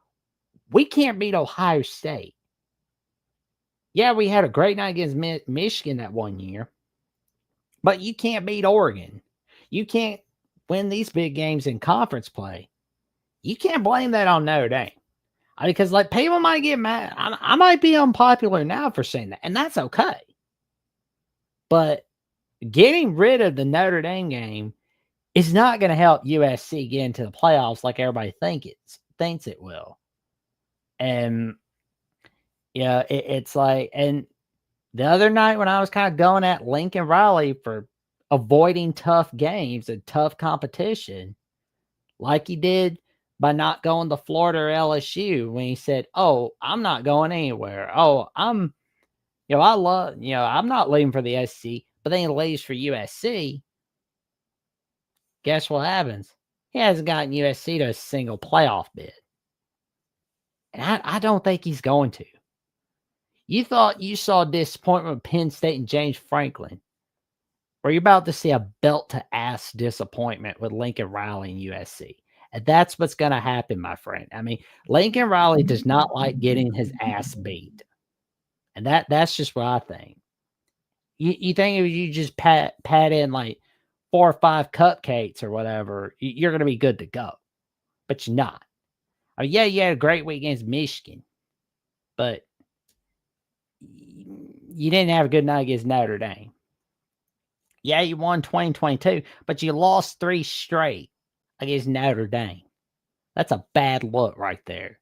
we can't beat Ohio State. Yeah, we had a great night against Michigan that one year. But you can't beat Oregon. You can't win these big games in conference play. You can't blame that on Notre Dame. Because like people might get mad. I might be unpopular now for saying that, and that's okay. But getting rid of the Notre Dame game is not going to help USC get into the playoffs like everybody thinks it will. And yeah, it's like, and the other night when I was kind of going at Lincoln Riley for avoiding tough games and tough competition, like he did by not going to Florida or LSU when he said, oh, I'm not going anywhere. Oh, I'm not leaving for the SC, but then he leaves for USC. Guess what happens? He hasn't gotten USC to a single playoff bid. And I don't think he's going to. You thought you saw disappointment with Penn State and James Franklin. Or you're about to see a belt-to-ass disappointment with Lincoln Riley and USC. And that's what's going to happen, my friend. I mean, Lincoln Riley does not like getting his ass beat. And that's just what I think. You think if you just pat in like 4 or 5 cupcakes or whatever, you're going to be good to go. But you're not. I mean, yeah, you had a great week against Michigan. But you didn't have a good night against Notre Dame. Yeah, you won 2022, but you lost 3 straight against Notre Dame. That's a bad look right there.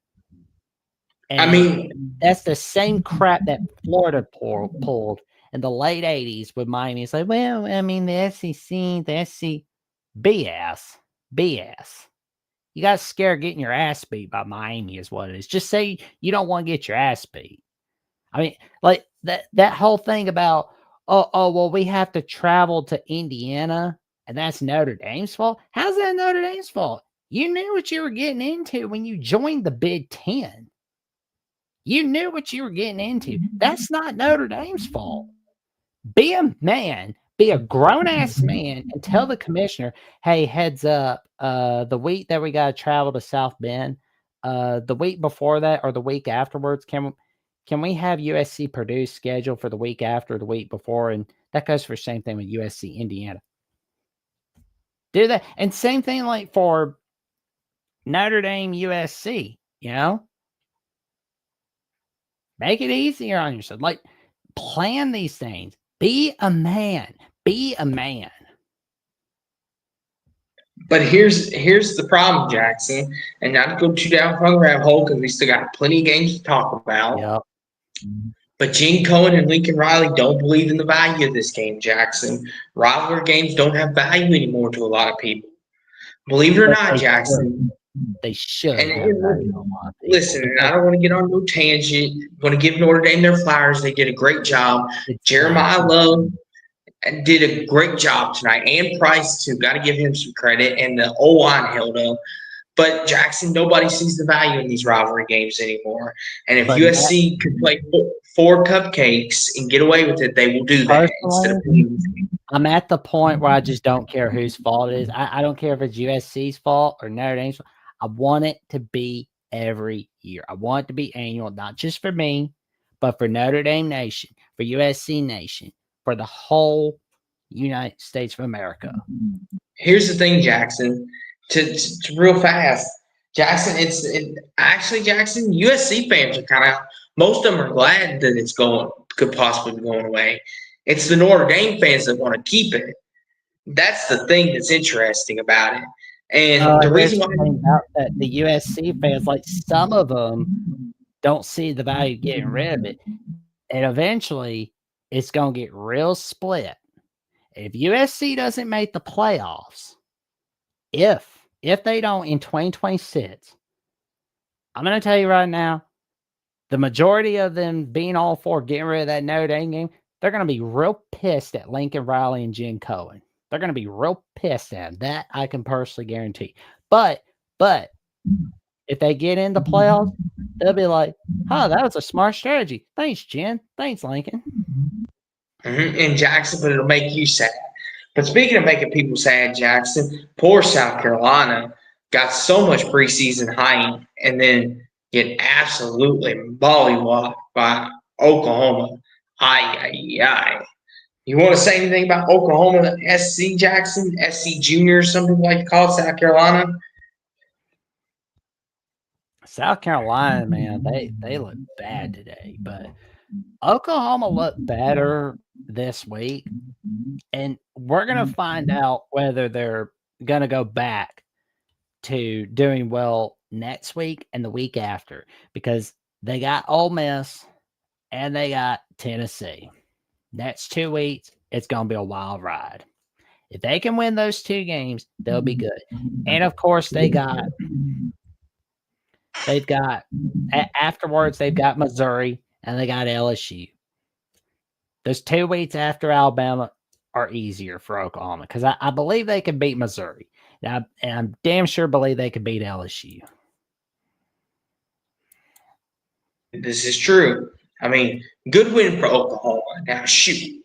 And I mean, that's the same crap that Florida pulled in the late 80s with Miami. It's like, well, I mean, the SEC, BS. You got scared getting your ass beat by Miami is what it is. Just say you don't want to get your ass beat. I mean, like that whole thing about, well, we have to travel to Indiana, and that's Notre Dame's fault. How's that Notre Dame's fault? You knew what you were getting into when you joined the Big Ten. You knew what you were getting into. That's not Notre Dame's fault. Be a man, be a grown-ass man, and tell the commissioner, hey, heads up, the week that we got to travel to South Bend, the week before that or the week afterwards, can we have USC Purdue scheduled for the week after, the week before? And that goes for the same thing with USC Indiana. Do that. And same thing like for Notre Dame USC, you know? Make it easier on yourself. Like, plan these things. Be a man. Be a man. But here's the problem, Jackson, and not to go too down from the rabbit hole because we still got plenty of games to talk about. Yep. But Gene Cohen and Lincoln Riley don't believe in the value of this game, Jackson. Rivalry games don't have value anymore to a lot of people. Believe it or not, Jackson. They should. Listen, I don't want to get on no tangent. I'm going to give Notre Dame their flowers. They did a great job. Jeremiah Love did a great job tonight, and Price too. Got to give him some credit. And the O-line held up. But Jackson, nobody sees the value in these rivalry games anymore. And if USC could play 4 cupcakes and get away with it, they will do that instead of I'm at the point where I just don't care whose fault it is. I don't care if it's USC's fault or Notre Dame's fault. I want it to be every year. I want it to be annual, not just for me, but for Notre Dame Nation, for USC Nation, for the whole United States of America. Here's the thing, Jackson. To real fast, Jackson. Actually, Jackson. USC fans are kind of, most of them are glad that could possibly be going away. It's the Notre Dame fans that want to keep it. That's the thing that's interesting about it. And the reason why about that, the USC fans, like some of them, don't see the value of getting rid of it, and eventually it's gonna get real split. If USC doesn't make the playoffs, if they don't in 2026, I'm gonna tell you right now, the majority of them being all for getting rid of that Notre Dame game, they're gonna be real pissed at Lincoln Riley and Jen Cohen. They're going to be real pissed at him. That I can personally guarantee. But if they get in the playoffs, they'll be like, "Oh, that was a smart strategy. Thanks, Jen. Thanks, Lincoln." In Jackson, but it'll make you sad. But speaking of making people sad, Jackson, poor South Carolina got so much preseason hype and then get absolutely mollywopped by Oklahoma. Ay. You want to say anything about Oklahoma SC, Jackson? SC Junior, some people like to call it, South Carolina? South Carolina, man, they look bad today. But Oklahoma looked better this week. And we're going to find out whether they're going to go back to doing well next week and the week after. Because they got Ole Miss and they got Tennessee. Next 2 weeks, it's going to be a wild ride. If they can win those 2 games, they'll be good. And of course, they've got afterwards, they've got Missouri and they got LSU. Those 2 weeks after Alabama are easier for Oklahoma because I believe they can beat Missouri. And I'm damn sure believe they can beat LSU. This is true. I mean, good win for Oklahoma. Now, shoot.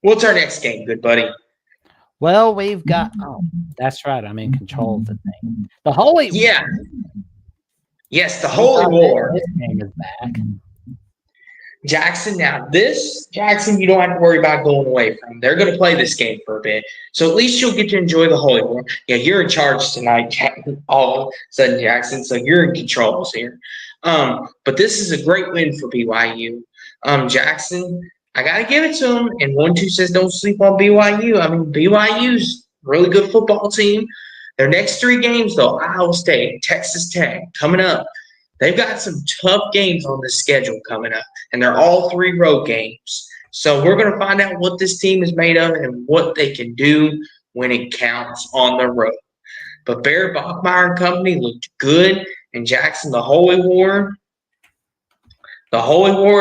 What's our next game, good buddy? Well, we've got – oh, that's right. I'm in control of the thing. The Holy War. Yeah. Yes, the Holy War. This game is back. Jackson, you don't have to worry about going away from. They're going to play this game for a bit. So at least you'll get to enjoy the Holy War. Yeah, you're in charge tonight, all of a sudden, Jackson. So you're in controls here. But this is a great win for BYU. Jackson, I got to give it to them. And 1-2 says don't sleep on BYU. I mean, BYU's a really good football team. Their next 3 games, though, Iowa State, Texas Tech, coming up. They've got some tough games on the schedule coming up, and they're all 3 road games. So we're going to find out what this team is made of and what they can do when it counts on the road. But Barry Bachmeyer and company looked good. And Jackson, the Holy War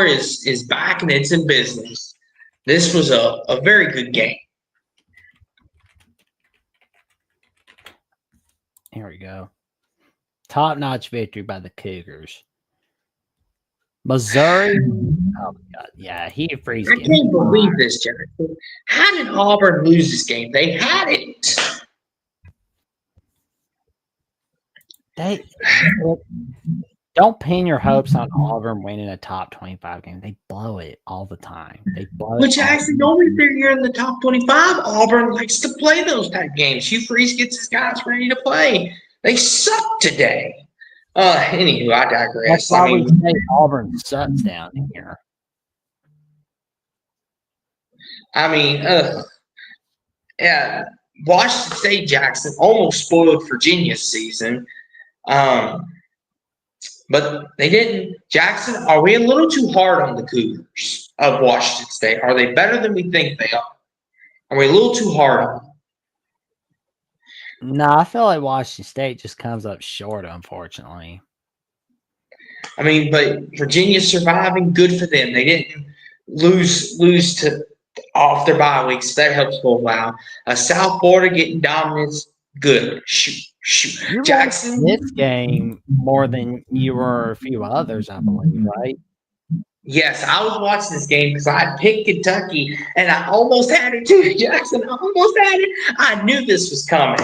is back and it's in business. This was a very good game. Here we go. Top-notch victory by the Cougars. Missouri. Oh, my God. Yeah, he freezes. I can't believe this, Jackson. How did Auburn lose this game? They had it. Don't pin your hopes on Auburn winning a top 25 game. They blow it all the time. But Jackson, don't figure you're in the top 25. Auburn likes to play those type games. Hugh Freeze gets his guys ready to play. They suck today. Anywho, I That's digress. why we say Auburn sucks down here. Yeah, Washington State Jackson almost spoiled Virginia's season. But they didn't. Jackson, are we a little too hard on the Cougars of Washington State? Are they better than we think they are? Are we a little too hard on them? No, I feel like Washington State just comes up short, unfortunately. But Virginia's surviving. Good for them. They didn't lose to off their bye weeks. So that helps for a while. South Florida getting dominance. Good. Shoot. You Jackson. This game more than you were a few others, I believe, right? Yes, I was watching this game because I picked Kentucky and I almost had it too, Jackson. I almost had it. I knew this was coming.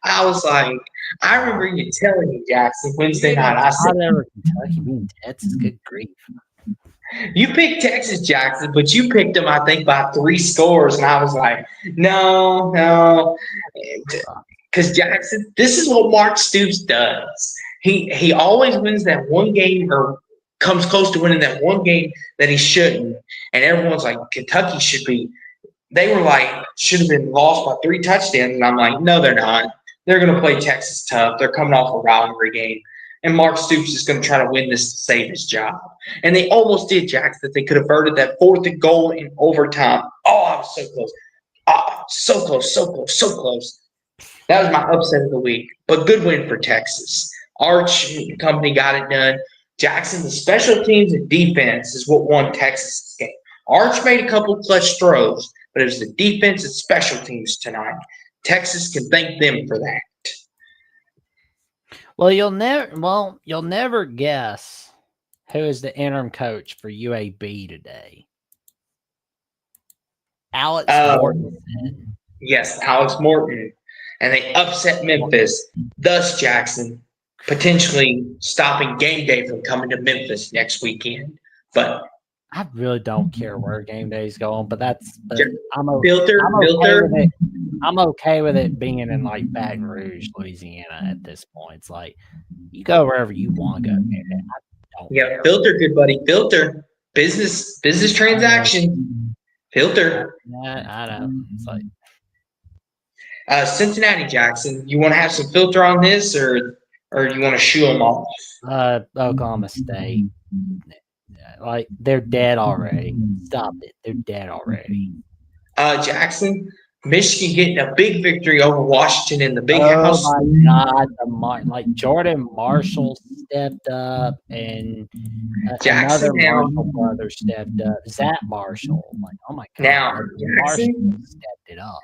I was like, I remember you telling me, Jackson, Wednesday night. I said, Kentucky being Texas. Good grief. You picked Texas, Jackson, but you picked them, I think, by 3 scores. And I was like, no. Because Jackson, this is what Mark Stoops does. He always wins that one game or comes close to winning that one game that he shouldn't. And everyone's like, Kentucky should have been lost by 3 touchdowns. And I'm like, no, they're not. They're going to play Texas tough. They're coming off a rivalry game. And Mark Stoops is going to try to win this to save his job. And they almost did, Jackson. They could have averted that 4th and goal in overtime. Oh, I was so close. Oh, so close. That was my upset of the week. But good win for Texas. Arch company got it done. Jackson, the special teams and defense is what won Texas' game. Arch made a couple clutch throws, but it was the defense and special teams tonight. Texas can thank them for that. Well, you'll never guess who is the interim coach for UAB today. Alex Morton. Yes, Alex Morton. And they upset Memphis. Thus, Jackson potentially stopping game day from coming to Memphis next weekend. But I really don't care where game day is going, but I'm okay with it being in like Baton Rouge, Louisiana at this point. It's like you go wherever you want to go. Yeah, Filter, good buddy. Filter. Business transaction. Filter. Yeah, I know. It's like Cincinnati, Jackson. You want to have some filter on this, or you want to shoo them off? Oklahoma State. Like they're dead already. Stop it. They're dead already. Jackson, Michigan getting a big victory over Washington in the Big House. Oh my God! Like Jordan Marshall stepped up, and Jackson another Marshall brother stepped up. Zach Marshall. Like, oh my God! Now, Jackson Marshall stepped it up.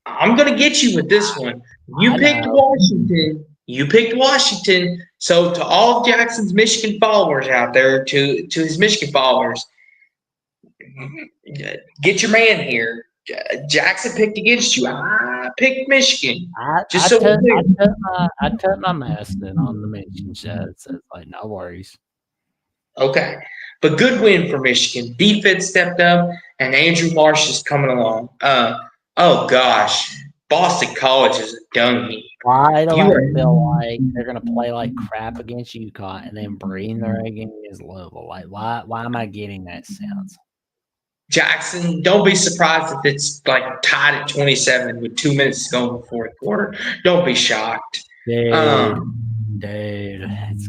I'm gonna get you with this one. You picked Washington. So to all of Jackson's Michigan followers out there, to his Michigan followers, get your man here. Jackson picked against you. I picked Michigan. I took my medicine on the Michigan show. So it's like no worries. Okay. But good win for Michigan. Defense stepped up, and Andrew Marsh is coming along. Oh gosh. Boston College is a dummy. Why do I feel like they're gonna play like crap against UConn and then bring their A game against Louisville? Like why am I getting that sense? Jackson, don't be surprised if it's like tied at 27 with 2 minutes to go in the 4th quarter. Don't be shocked. Dude, it's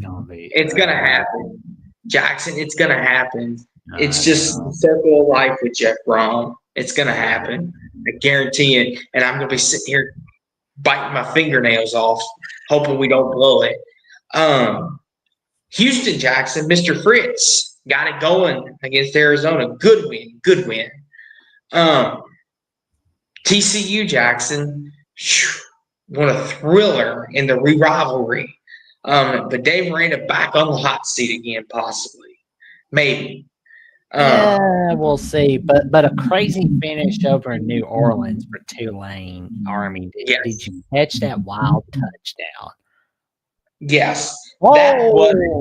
gonna happen. Jackson, it's gonna happen. It's just the circle of life with Jeff Brom. It's gonna happen. I guarantee it. And I'm gonna be sitting here biting my fingernails off, hoping we don't blow it. Houston, Jackson, Mr. Fritz got it going against Arizona. Good win. TCU, Jackson, what a thriller in the rivalry. But Dave Miranda back on the hot seat again, possibly, maybe. Yeah, we'll see. But a crazy finish over in New Orleans for Tulane Army. Did you catch that wild touchdown? Yes. Whoa.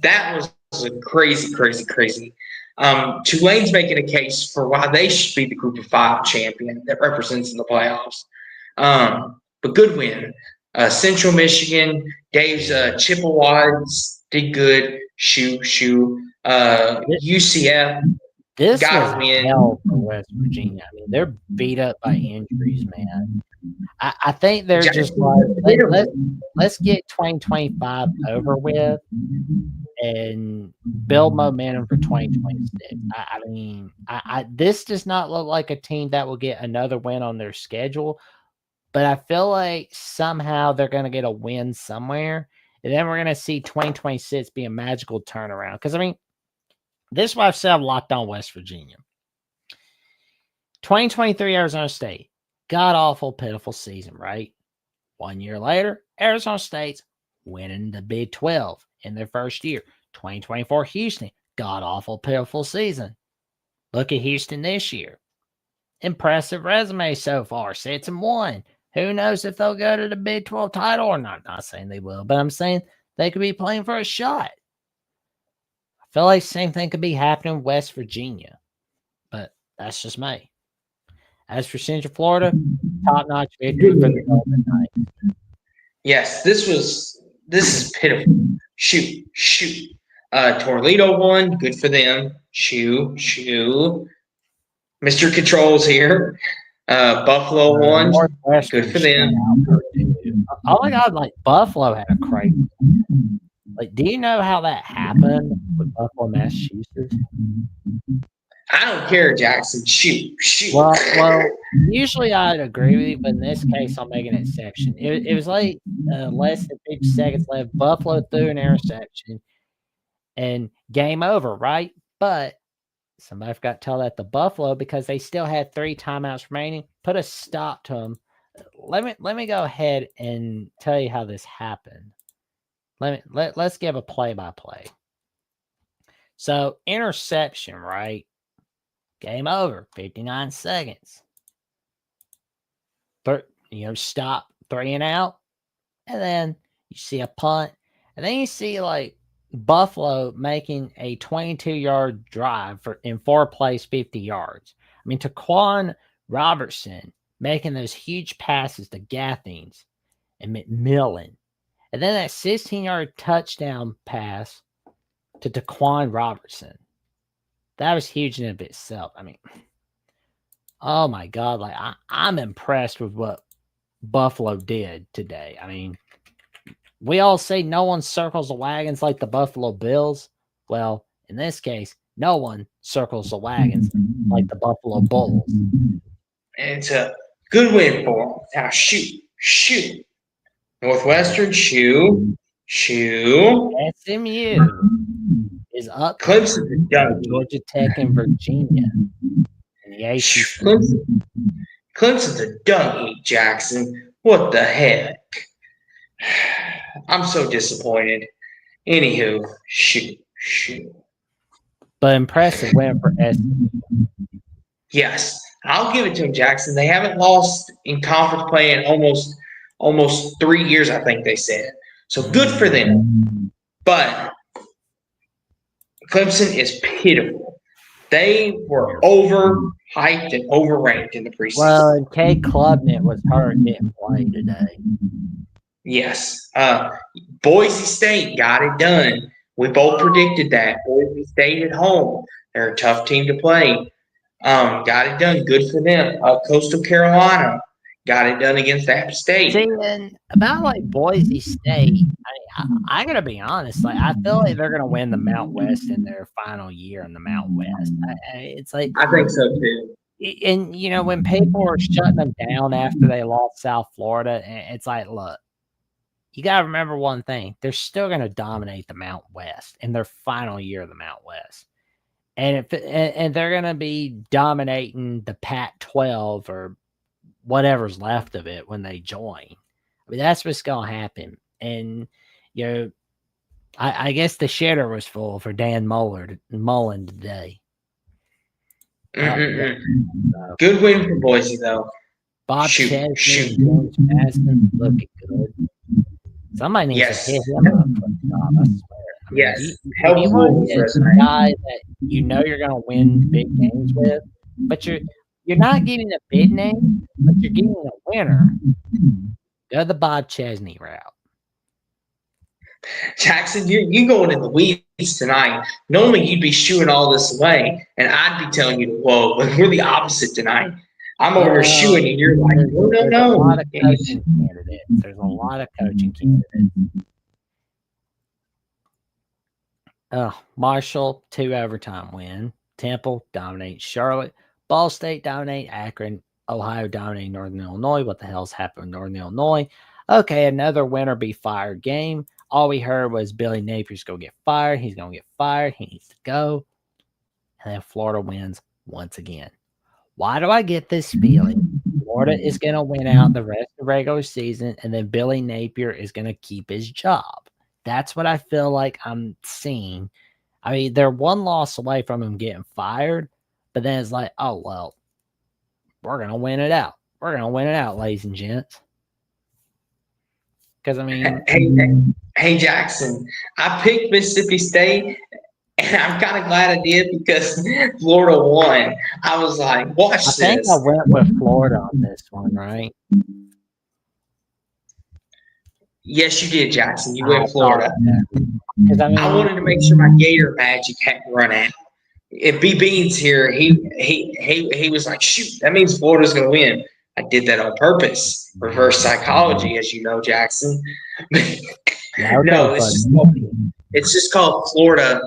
That was a crazy. Tulane's making a case for why they should be the Group of 5 champion that represents in the playoffs. But good win. Central Michigan, Dave's Chippewas did good. UCF This got was to win. hell for West Virginia. I mean, they're beat up by injuries, man. I think they're just like, let's get 2025 over with and build momentum for 2026. I mean, this does not look like a team that will get another win on their schedule, but I feel like somehow they're going to get a win somewhere, and then we're going to see 2026 be a magical turnaround. Because, I mean, this is why I've said I've locked on West Virginia. 2023 Arizona State, god-awful, pitiful season, right? 1 year later, Arizona State's winning the Big 12 in their first year. 2024 Houston, god-awful, pitiful season. Look at Houston this year. Impressive resume so far, 6-1. Who knows if they'll go to the Big 12 title or not? Not saying they will, but I'm saying they could be playing for a shot. I feel like the same thing could be happening in West Virginia, but that's just me. As for Central Florida, top-notch victory for the Golden Knights. Yes, this is pitiful. Shoot. Toledo won. Good for them. Shoo. Mr. Controls here. Buffalo won. Good for them. Oh my God, like Buffalo had a crazy. Like, do you know how that happened with Buffalo, Massachusetts? I don't care, Jackson. Shoot. Well, usually I'd agree with you, but in this case, I'll make an exception. It was like less than 50 seconds left. Buffalo threw an interception and game over, right? But somebody forgot to tell that to Buffalo because they still had 3 timeouts remaining. Put a stop to them. Let me go ahead and tell you how this happened. Let's give a play-by-play. So interception, right? Game over. 59 seconds. Stop, 3 and out, and then you see a punt, and then you see like Buffalo making a 22-yard drive in 4 plays, 50 yards. I mean, Taquan Robertson making those huge passes to Gathings and McMillan. And then that 16-yard touchdown pass to Taquan Robertson. That was huge in and of itself. I mean, oh my God, like I'm impressed with what Buffalo did today. I mean, we all say no one circles the wagons like the Buffalo Bills. Well, in this case, no one circles the wagons like the Buffalo Bulls. And it's a good win for them. Now shoot. Northwestern, shoe. SMU is up. Clemson, Georgia Tech, and Virginia. And the ACC. Clemson's a dung heap, Jackson. What the heck? I'm so disappointed. Anywho, shoot. But impressive win for SMU. Yes, I'll give it to them, Jackson. They haven't lost in conference play in almost 3 years, I think they said. So good for them. But Clemson is pitiful. They were overhyped and overranked in the preseason. Well, and Cade Klubnik was hurt, didn't play today. Yes. Boise State got it done. We both predicted that. Boise State at home. They're a tough team to play. Got it done. Good for them. Coastal Carolina got it done against App State. See, and about like Boise State, I gotta be honest. Like, I feel like they're gonna win the Mount West in their final year in the Mount West. It's like I think so too. And when people were shutting them down after they lost South Florida, it's like, look, you gotta remember one thing: they're still gonna dominate the Mount West in their final year of the Mount West. And they're going to be dominating the Pac-12 or whatever's left of it when they join. I mean, that's what's going to happen. And, I guess the shitter was full for Dan Mullen today. Good win for Boise, though. Bob Chesney, James Madison looking good. Somebody needs to hit him up for the job, I swear. Yes, if you want to get a guy that you're going to win big games with, but you're not getting a big name, but you're getting a winner. Go the Bob Chesney route. Jackson, you going in the weeds tonight. Normally you'd be shooing all this away, and I'd be telling you, whoa, but we're the opposite tonight. I'm over here shooing, and you're like, no, There's a no. lot of coaching candidates. There's a lot of coaching candidates. Marshall, 2 overtime win. Temple dominates Charlotte. Ball State dominate Akron. Ohio dominate Northern Illinois. What the hell's happened in Northern Illinois? Okay, another win or be fired game. All we heard was Billy Napier's going to get fired. He's going to get fired. He needs to go. And then Florida wins once again. Why do I get this feeling? Florida is going to win out the rest of the regular season, and then Billy Napier is going to keep his job. That's what I feel like I'm seeing. I mean, they're one loss away from him getting fired, but then it's like, oh, well, we're going to win it out. We're going to win it out, ladies and gents. Because, I mean... Hey, Jackson, I picked Mississippi State, and I'm kind of glad I did because Florida won. I was like, watch this. I think I went with Florida on this one, right? Yes, you did, Jackson. You went Florida. I wanted to make sure my Gator magic hadn't run out. If B Bean's here, he was like, shoot, that means Florida's going to win. I did that on purpose. Reverse psychology, as you know, Jackson. No, it's just called Florida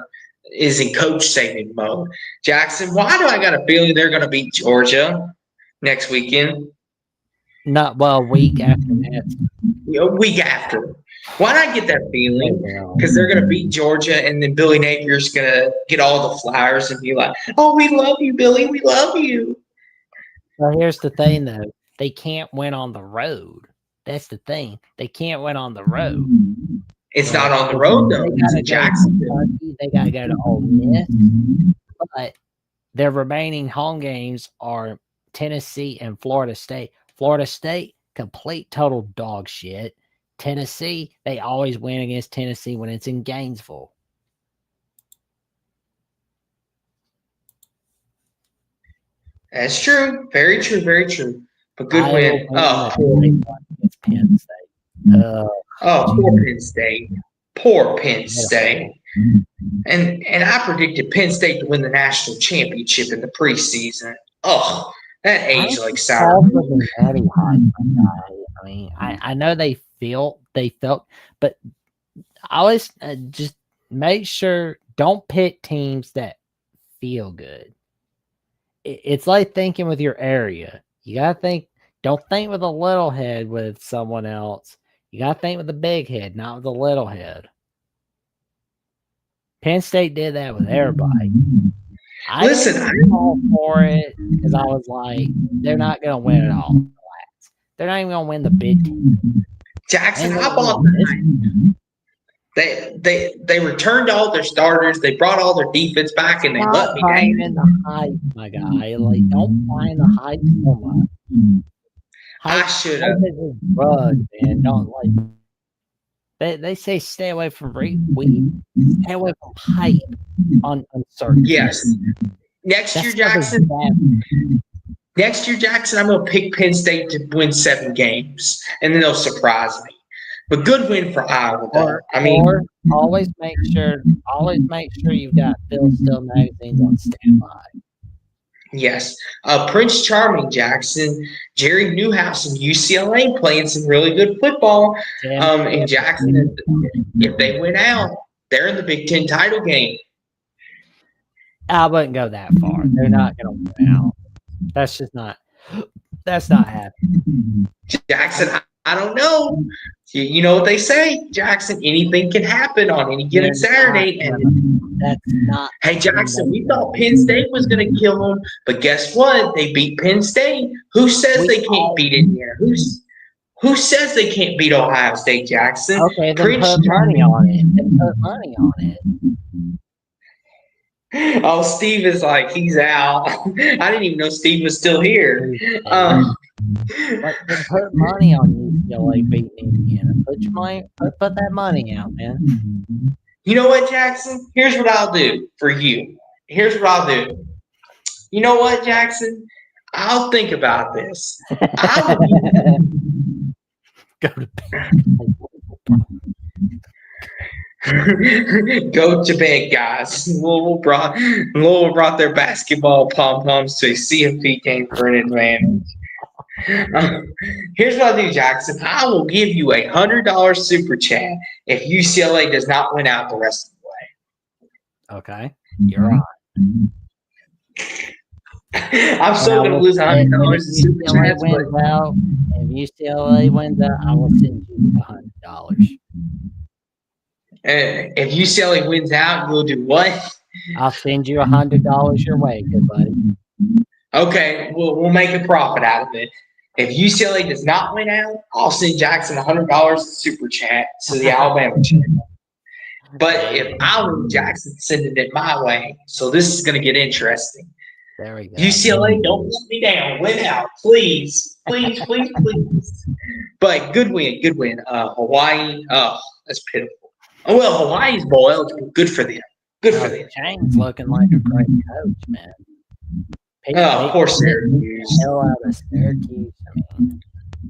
is in coach saving mode. Jackson, why do I got a feeling they're going to beat Georgia next weekend? Not well, week after that. A week after. Why not get that feeling? Because they're going to beat Georgia, and then Billy Napier's going to get all the flowers and be like, "Oh, we love you, Billy. We love you." Well, here's the thing, though. They can't win on the road. That's the thing. They can't win on the road. It's not on the road, though. It's in Jacksonville. They got to go to Ole Miss. But their remaining home games are Tennessee and Florida State. Florida State, complete total dog shit. Tennessee, they always win against Tennessee when it's in Gainesville. That's true. Very true. Very true. But good win. It's Penn State. Poor Penn State. Poor Penn State. And I predicted Penn State to win the national championship in the preseason. Oh, that aged like sour. I mean, I know they felt, but I always just make sure don't pick teams that feel good. It's like thinking with your area. You got to think, don't think with a little head with someone else. You got to think with a big head, not with a little head. Penn State did that with everybody. I didn't fall for it because I was like, they're not going to win it all. They're not even going to win the Big Ten. Jackson, I bought the They returned all their starters. They brought all their defense back, and they let me down. In the hype, my guy. Like, don't find the hype so much. I should have. Rug, man. Don't like. They say stay away from weed. Stay away from hype on uncertainty. Yes. Next year, Jackson, I'm going to pick Penn State to win 7 games, and then they'll surprise me. But good win for Iowa, though. Or always make sure you've got Phil Still magazines on standby. Yes. Prince Charming, Jackson, Jerry Newhouse, and UCLA playing some really good football. And Jackson, if they win out, they're in the Big Ten title game. I wouldn't go that far. They're not going to win out. That's not happening. Jackson, I don't know. You know what they say, Jackson, anything can happen on any given Saturday. That's not. Hey, Jackson, we thought Penn State was going to kill them, but guess what? They beat Penn State. Who says they can't beat Indiana? Who says they can't beat Ohio State, Jackson? Okay, then put money on it. Oh, Steve is like, he's out. I didn't even know Steve was still here. Then put money on UCLA beating Indiana. Put that money out, man. You know what, Jackson? Here's what I'll do for you. Here's what I'll do. You know what, Jackson? I'll think about this. Go to bed. Go to bed, guys. Louisville brought their basketball pom poms to a CFP game for an advantage. Here's what I do, Jackson. I will give you $100 super chat if UCLA does not win out the rest of the way. Okay, you're on. I'm still going to lose $100 in super chats. If UCLA wins out, I will send you $100. If UCLA wins out, you'll do what? I'll send you $100 your way, good buddy. Okay, we'll make a profit out of it. If UCLA does not win out, I'll send Jackson $100 in super chat to the Alabama channel. But if I win, Jackson sending it my way. So this is going to get interesting. There we go. UCLA, don't let me down. Win out, please, please, please, please. But good win, good win. Hawaii, that's pitiful. Oh well, Hawaii's bowl eligible. Good for them. Good for them. Chang's looking like a great coach, man. Poor Syracuse. Hell out of Syracuse. I mean,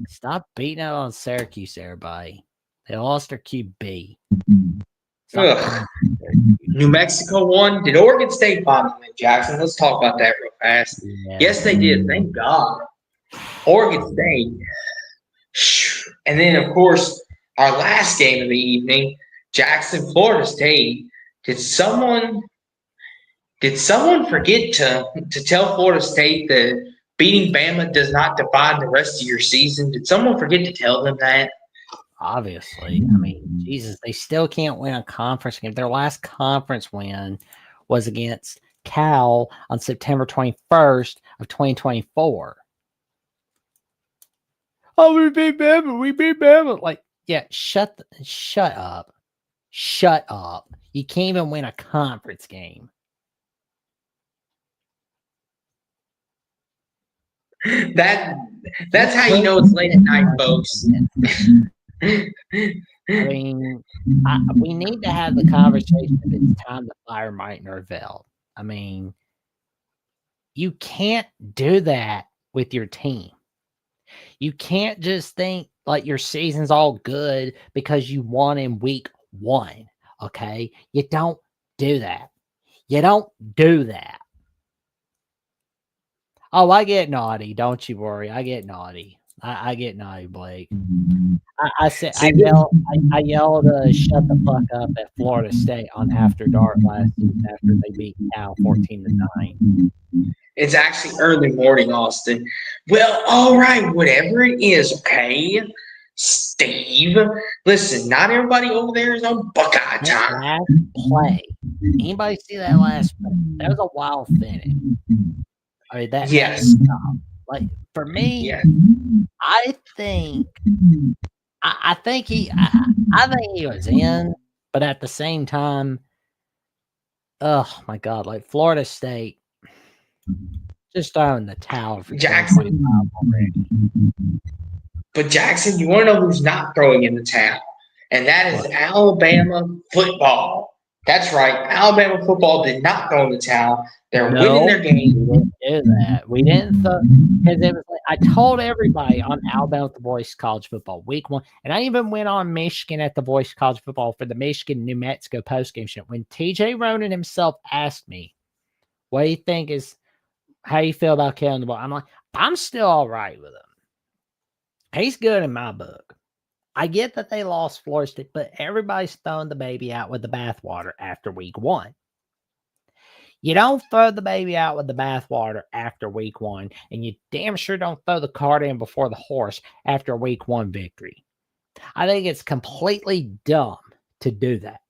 stop beating out on Syracuse, everybody. They lost their QB. New Mexico won. Did Oregon State finally win, Jackson? Let's talk about that real fast. Yeah. Yes, they did. Thank God. Oregon State. And then, of course, our last game of the evening, Jackson, Florida State. Did someone forget to tell Florida State that beating Bama does not define the rest of your season? Did someone forget to tell them that? Obviously. I mean, Jesus, they still can't win a conference game. Their last conference win was against Cal on September 21st of 2024. Oh, we beat Bama. Like, yeah, shut up. Shut up. You can't even win a conference game. That's how you know it's late at night, folks. I mean, we need to have the conversation if it's time to fire Mike Norvell. I mean, you can't do that with your team. You can't just think like your season's all good because you won in week 1. Okay? You don't do that. You don't do that. Oh, I get naughty. Don't you worry. I get naughty. I get naughty, Blake. I yelled shut the fuck up at Florida State on After Dark last season after they beat Cal 14-9. It's actually early morning, Austin. Well, all right, whatever it is, okay, Steve. Listen, not everybody over there is on Buckeye time. Last play. Anybody see that last play? That was a wild finish. I mean, that. Yes. Like for me, yes. I think he was in, but at the same time, oh my God, like Florida State just throwing the towel for Jackson already. But Jackson, you want to know who's not throwing in the towel, and that is Alabama football. That's right, Alabama football did not throw in the towel. They're winning their game. We didn't do that. We didn't because it was like, I told everybody on Alabama at the Voice College Football week 1, and I even went on Michigan at the Voice College Football for the Michigan New Mexico postgame show. When TJ Ronan himself asked me, "What do you think is how you feel about Kellen DeBoer?" I'm like, I'm still all right with him. He's good in my book. I get that they lost Florida State, but everybody's throwing the baby out with the bathwater after week 1. You don't throw the baby out with the bathwater after week 1, and you damn sure don't throw the cart in before the horse after a week 1 victory. I think it's completely dumb to do that.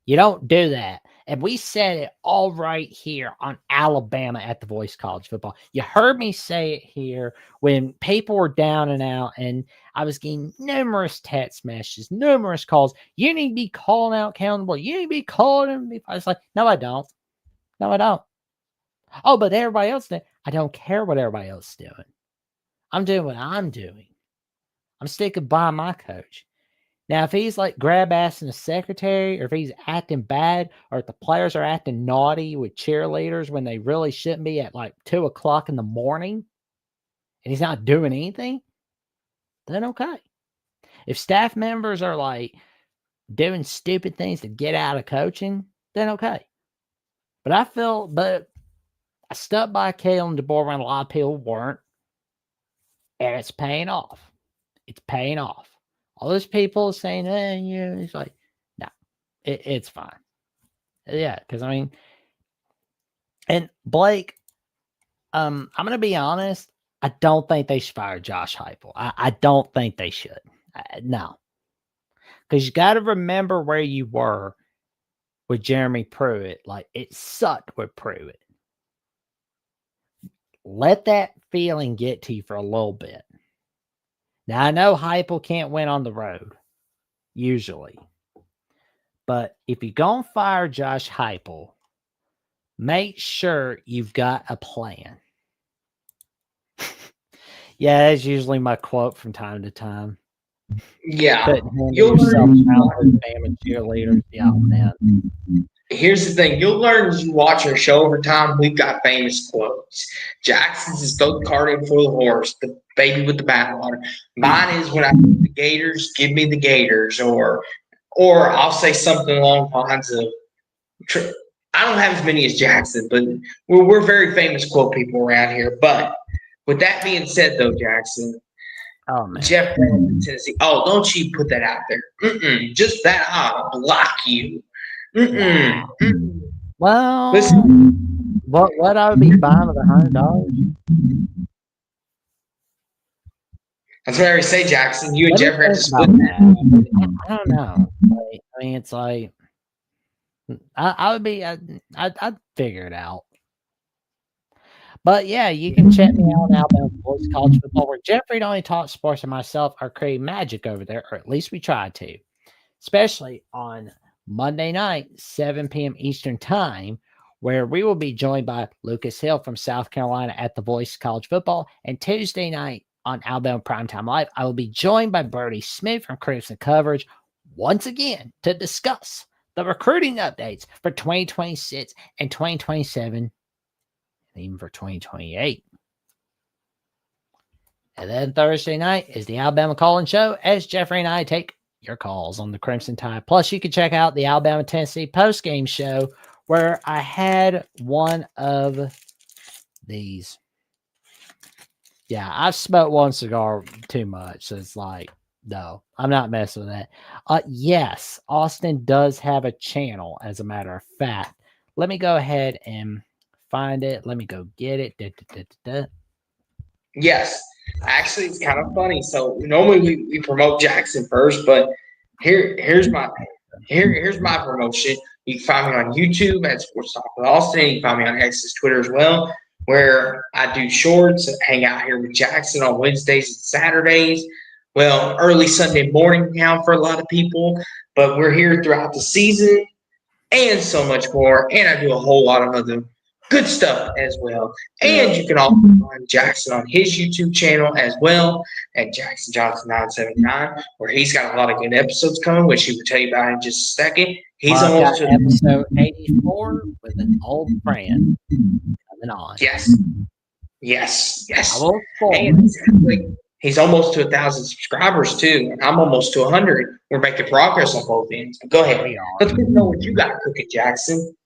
You don't do that. And we said it all right here on Alabama at the Voice College Football. You heard me say it here when people were down and out, and I was getting numerous text messages, numerous calls. You need to be calling out accountable. You need to be calling him. I was like, no, I don't. No, I don't. Oh, but everybody else did. I don't care what everybody else is doing. I'm doing what I'm doing. I'm sticking by my coach. Now, if he's like grab ass in the secretary, or if he's acting bad, or if the players are acting naughty with cheerleaders when they really shouldn't be at like 2 o'clock in the morning, and he's not doing anything, then okay. If staff members are like doing stupid things to get out of coaching, then okay. But I stuck by Kalen DeBoer when a lot of people weren't, and it's paying off. It's paying off. All those people saying, it's like, no, it's fine. Yeah, because I mean, and Blake, I'm gonna be honest. I don't think they should fire Josh Heupel. I don't think they should. No, because you got to remember where you were with Jeremy Pruitt. Like, it sucked with Pruitt. Let that feeling get to you for a little bit. Now, I know Heupel can't win on the road, usually. But if you're going to fire Josh Heupel, make sure you've got a plan. Yeah, that's usually my quote from time to time. Yeah. You'll learn. Cheerleaders. Yeah, man. Here's the thing. You'll learn as you watch our show over time. We've got famous quotes. Jackson's is throw the cart in for the horse, the baby with the bathwater. Mine is when I get the Gators, give me the Gators. Or I'll say something along the lines of, I don't have as many as Jackson, but we're very famous quote people around here. But with that being said, though, Jackson, Jeff Brown in Tennessee. Oh, don't you put that out there. Just that, I'll block you. Well, listen, what I would be buying with $100? That's what I always say, Jackson. You and Jeff have to split that. I don't know. I mean, it's like I would be. I'd figure it out. But yeah, you can check me out on Alabama Boys College Football, where Jeffrey not only talks sports and myself are creating magic over there, or at least we try to, especially on Monday night, 7 p.m. Eastern Time, where we will be joined by Lucas Hill from South Carolina at the Voice College Football. And Tuesday night on Alabama Primetime Live, I will be joined by Brody Smith from Crimson Coverage once again to discuss the recruiting updates for 2026 and 2027, and even for 2028. And then Thursday night is the Alabama Call-In Show, as Jeffrey and I take your calls on the Crimson Tide. Plus, you can check out the Alabama-Tennessee post-game show, where I had one of these. Yeah, I've smoked one cigar too much, so it's like, no, I'm not messing with that. Yes, Austin does have a channel, as a matter of fact. Let me go ahead and find it. Let me go get it. Yes. Actually, it's kind of funny. So normally we promote Jackson first, but here's my promotion. You can find me on YouTube at Sports Talk with Austin. You can find me on X's Twitter as well, where I do shorts and hang out here with Jackson on Wednesdays and Saturdays. Well, early Sunday morning now for a lot of people, but we're here throughout the season and so much more. And I do a whole lot of other good stuff as well. And you can also find Jackson on his YouTube channel as well at Jackson Johnson 979, where he's got a lot of good episodes coming, which he will tell you about in just a second. He's almost to episode 84 with an old friend coming on. Yes. And he's almost to 1,000 subscribers too, and I'm almost to 100. We're making progress on both ends. But go ahead. Let's get to know what you got cooking, Jackson.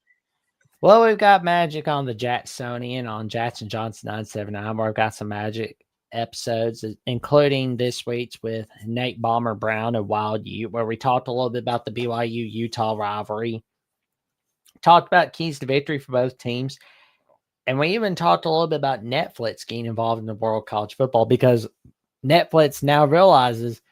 Well, we've got magic on the Jacksonian on Jackson Johnson 979, where I've got some magic episodes, including this week's with Nate Bomber Brown and Wild Ute, where we talked a little bit about the BYU-Utah rivalry, talked about keys to victory for both teams, and we even talked a little bit about Netflix getting involved in the world of college football, because Netflix now realizes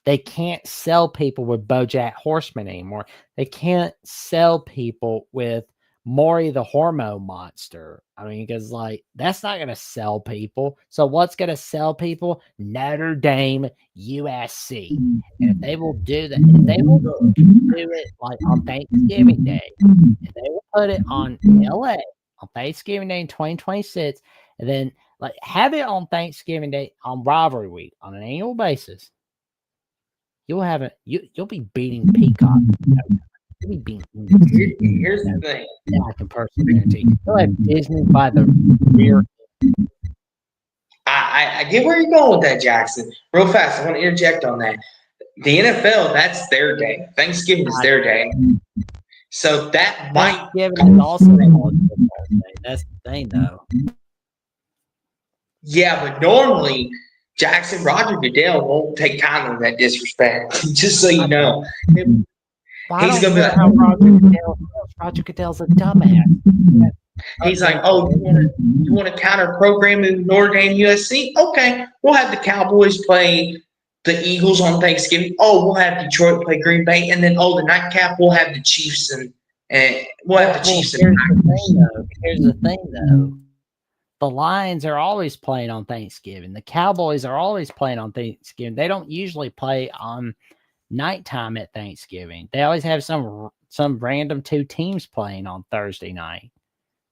they can't sell people with BoJack Horseman anymore. They can't sell people with Maury the Hormone Monster. I mean, because like that's not going to sell people. So what's going to sell people? Notre Dame, USC. And if they will do that, if they will do it like on Thanksgiving Day, if they will put it on LA on Thanksgiving Day in 2026, and then like have it on Thanksgiving Day on rivalry week on an annual basis, you'll have it. You'll be beating Peacock. Here's the thing. I can personally guarantee you'll have Disney by the rear. I get where you're going with that, Jackson. Real fast, I want to interject on that. the NFL, that's their day. Thanksgiving is their day. So that might. Thanksgiving is also a college football day. That's the thing, though. Yeah, but normally Jackson Roger Goodell won't take kindly to that disrespect. Just so you know. He's gonna be like, how Roger Goodell's a dumbass. He's like, oh, you want to counter program in Notre Dame USC? Okay, we'll have the Cowboys play the Eagles on Thanksgiving. Oh, we'll have Detroit play Green Bay, and then the nightcap we'll have the Chiefs and we'll have the Chiefs. Here's the thing, though. The Lions are always playing on Thanksgiving. The Cowboys are always playing on Thanksgiving. They don't usually play on nighttime at Thanksgiving. They always have some random two teams playing on Thursday night.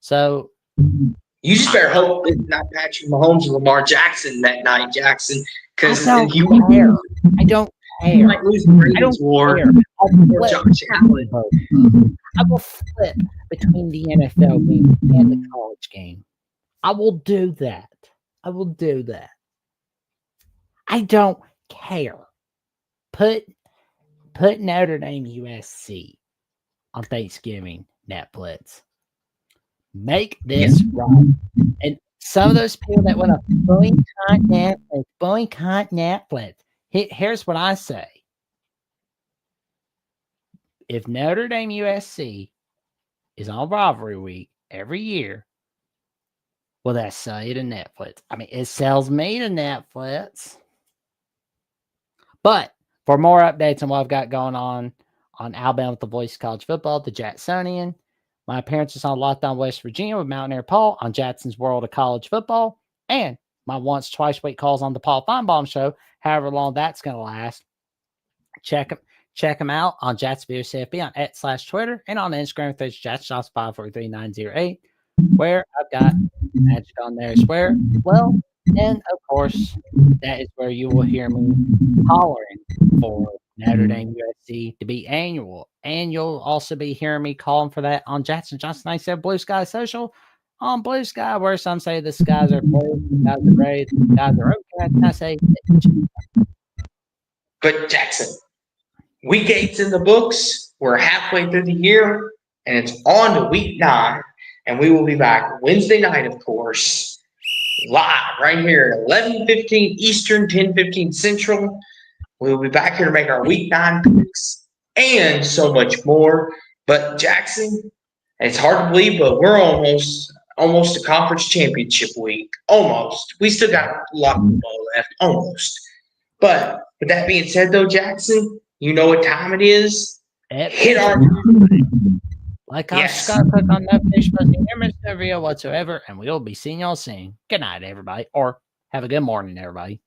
So you just better hope it's not Patrick Mahomes and Lamar Jackson that night, Jackson, because I don't care. I don't care. You might lose the Ravens war or Josh Allen. I will flip between the NFL game and the college game. I will do that. I don't care. Put Notre Dame USC on Thanksgiving Netflix. Make this right. And some of those people that want to boycott Netflix, here's what I say. If Notre Dame USC is on rivalry week every year, will that sell you to Netflix? I mean, it sells me to Netflix. But for more updates on what I've got going on Alabama with the Voice of College Football, the Jacksonian, my appearances on Lockdown West Virginia with Mountaineer Paul on Jackson's World of College Football, and my once, twice week calls on the Paul Feinbaum Show, however long that's going to last. Check them out on Jacksonville CFB on @/Twitter and on Instagram with Jats5433908, where I've got magic on there as well. And of course, that is where you will hear me hollering for Notre Dame USC to be annual. And you'll also be hearing me calling for that on Jackson Johnson 97 Blue Sky Social on Blue Sky, where some say the skies are blue, the skies are gray, the skies are okay. I say, but Jackson, week 8's in the books. We're halfway through the year, and it's on to week 9. And we will be back Wednesday night, of course, live right here at 11:15 Eastern, 10:15 Central. We will be back here to make our week 9 picks and so much more. But Jackson, it's hard to believe, but we're almost a conference championship week. Almost. We still got a lot of football left. Almost. But with that being said, though, Jackson, you know what time it is. Hit our like I'm Scott Cook on that fish, but no video whatsoever, and we'll be seeing y'all soon. Good night, everybody, or have a good morning, everybody.